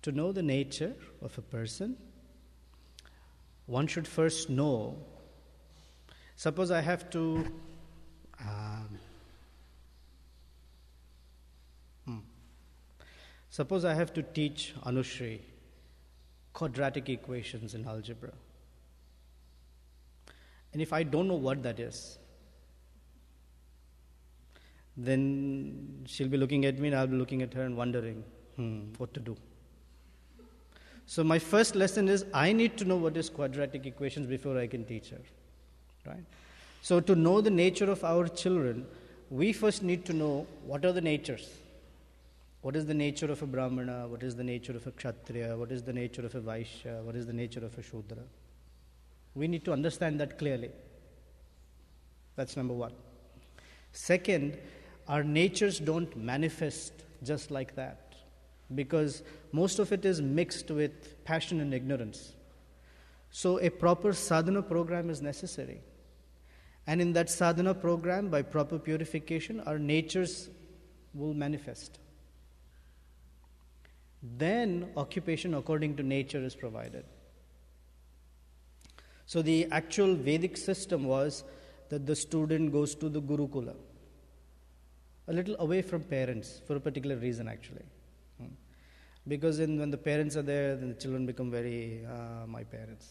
To know the nature of a person, one should first know. Suppose I have to teach Anushri quadratic equations in algebra. And if I don't know what that is, then she'll be looking at me and I'll be looking at her and wondering, what to do. So my first lesson is, I need to know what is quadratic equations before I can teach her. Right? So to know the nature of our children, we first need to know what are the natures. What is the nature of a Brahmana? What is the nature of a Kshatriya? What is the nature of a Vaishya? What is the nature of a Shudra? We need to understand that clearly. That's number one. Second, our natures don't manifest just like that, because most of it is mixed with passion and ignorance. So a proper sadhana program is necessary. And in that sadhana program, by proper purification, our natures will manifest. Then occupation according to nature is provided. So the actual Vedic system was that the student goes to the Gurukula, a little away from parents for a particular reason actually. Because when the parents are there, then the children become very, my parents.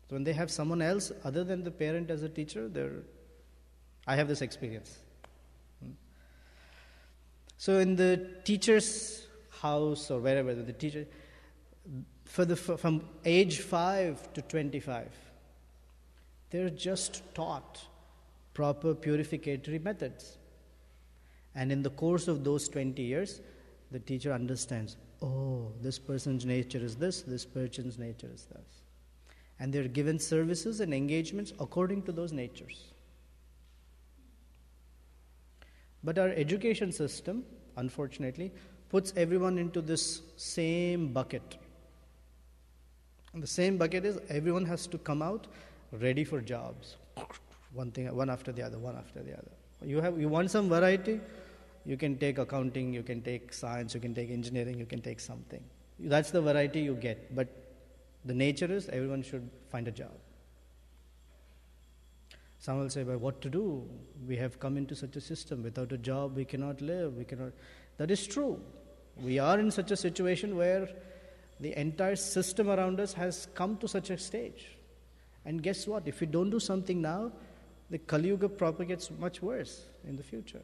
So when they have someone else other than the parent as a teacher, I have this experience. So in the teacher's house or wherever, the teacher, from age 5 to 25, they're just taught proper purificatory methods. And in the course of those 20 years, the teacher understands, oh, this person's nature is this person's nature is this. And they're given services and engagements according to those natures. But our education system, unfortunately, puts everyone into this same bucket. And the same bucket is everyone has to come out ready for jobs. One after the other. You want some variety? You can take accounting, you can take science, you can take engineering, you can take something. That's the variety you get. But the nature is everyone should find a job. Some will say, but what to do? We have come into such a system. Without a job, we cannot live. That is true. We are in such a situation where the entire system around us has come to such a stage. And guess what? If we don't do something now, the Kali Yuga propagates much worse in the future.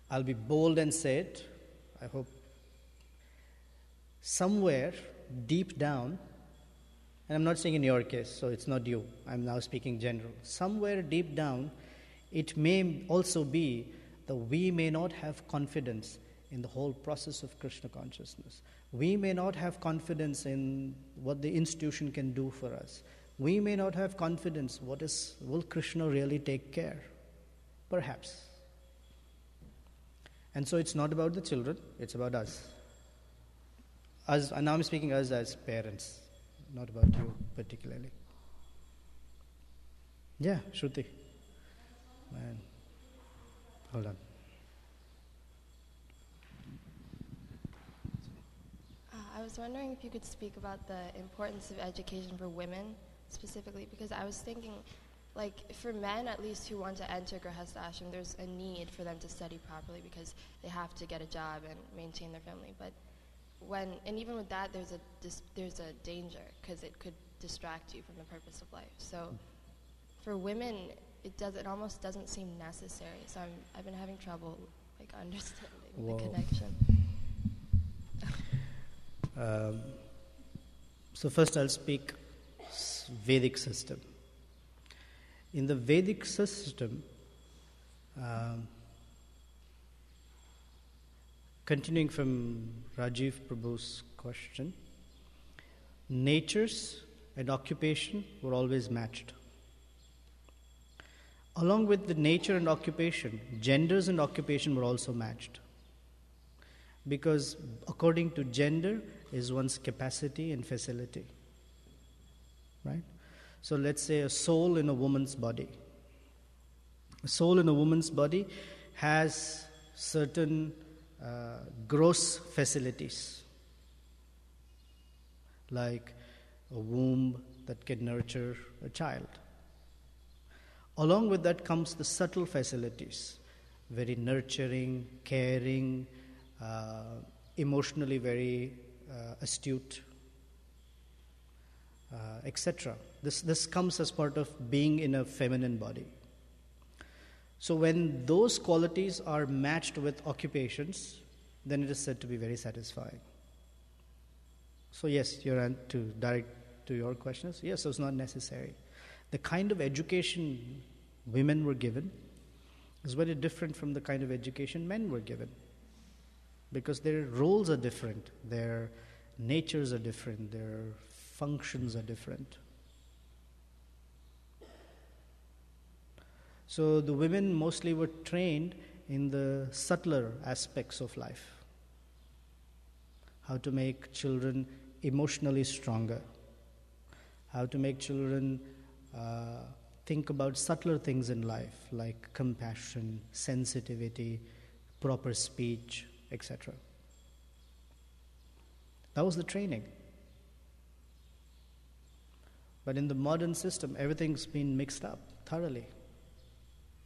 I'll be bold and say it, I hope. Somewhere deep down, and I'm not saying in your case, so it's not you, I'm now speaking general. Somewhere deep down, it may also be that we may not have confidence in the whole process of Krishna consciousness. We may not have confidence in what the institution can do for us. We may not have confidence, will Krishna really take care? Perhaps. And so it's not about the children, it's about us. And now I'm speaking us as parents, not about you particularly. Yeah, Shruti. Man. Hold on. I was wondering if you could speak about the importance of education for women specifically, because I was thinking, like, for men at least who want to enter Grihastha ashram, there's a need for them to study properly because they have to get a job and maintain their family. But even with that, there's a danger because it could distract you from the purpose of life. So for women, it almost doesn't seem necessary. So I've been having trouble understanding the connection. So first I'll speak Vedic system. In the Vedic system, continuing from Rajiv Prabhu's question, natures and occupation were always matched. Along with the nature and occupation, genders and occupation were also matched. Because according to gender is one's capacity and facility. Right? So let's say a soul in a woman's body. A soul in a woman's body has certain gross facilities, like a womb that can nurture a child. Along with that comes the subtle facilities, very nurturing, caring, emotionally very astute, etc. This comes as part of being in a feminine body. So when those qualities are matched with occupations, then it is said to be very satisfying. So yes, to direct to your questions, yes, it was not necessary. The kind of education women were given is very different from the kind of education men were given, because their roles are different, their natures are different, their functions are different. So the women mostly were trained in the subtler aspects of life. How to make children emotionally stronger. How to make children think about subtler things in life, like compassion, sensitivity, proper speech, etc. That was the training. But in the modern system, everything's been mixed up thoroughly.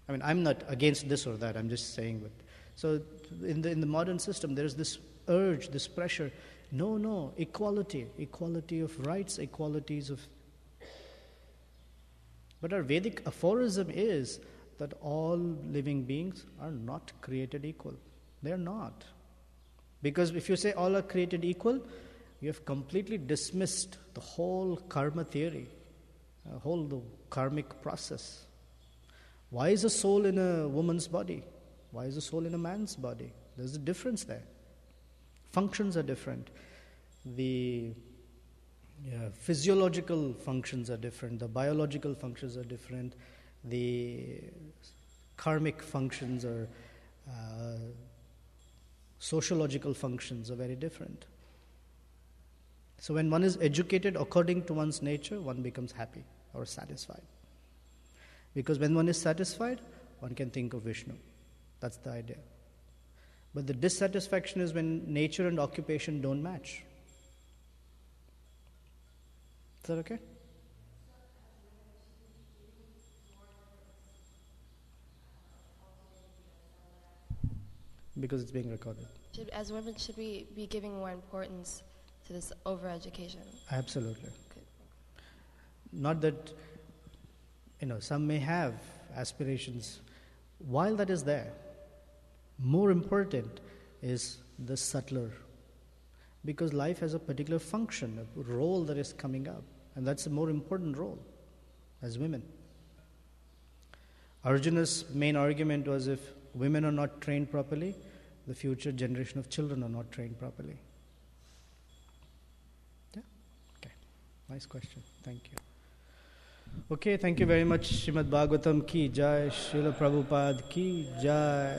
I mean, I'm not against this or that, I'm just saying. So in the modern system, there's this urge, this pressure. No, equality of rights, equalities of... But our Vedic aphorism is that all living beings are not created equal. They're not. Because if you say all are created equal, you have completely dismissed the whole karma theory, the karmic process. Why is a soul in a woman's body? Why is a soul in a man's body? There's a difference there. Functions are different. The physiological functions are different. The biological functions are different. The karmic functions or sociological functions are very different. So when one is educated according to one's nature, one becomes happy or satisfied. Because when one is satisfied, one can think of Vishnu. That's the idea. But the dissatisfaction is when nature and occupation don't match. Is that okay? Because it's being recorded. As women, should we be giving more importance to this over-education? Absolutely. Okay. Not that, some may have aspirations. While that is there, more important is the subtler. Because life has a particular function, a role that is coming up. And that's a more important role as women. Arjuna's main argument was if women are not trained properly, the future generation of children are not trained properly. Yeah? Okay. Nice question. Thank you. Okay, thank you very much. Srimad Bhagavatam ki jai, Srila Prabhupada ki jai.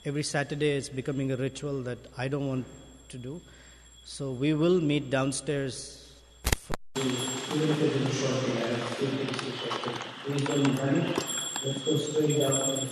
Every Saturday it's becoming a ritual that I don't want to do. So we will meet downstairs. Let's go straight down.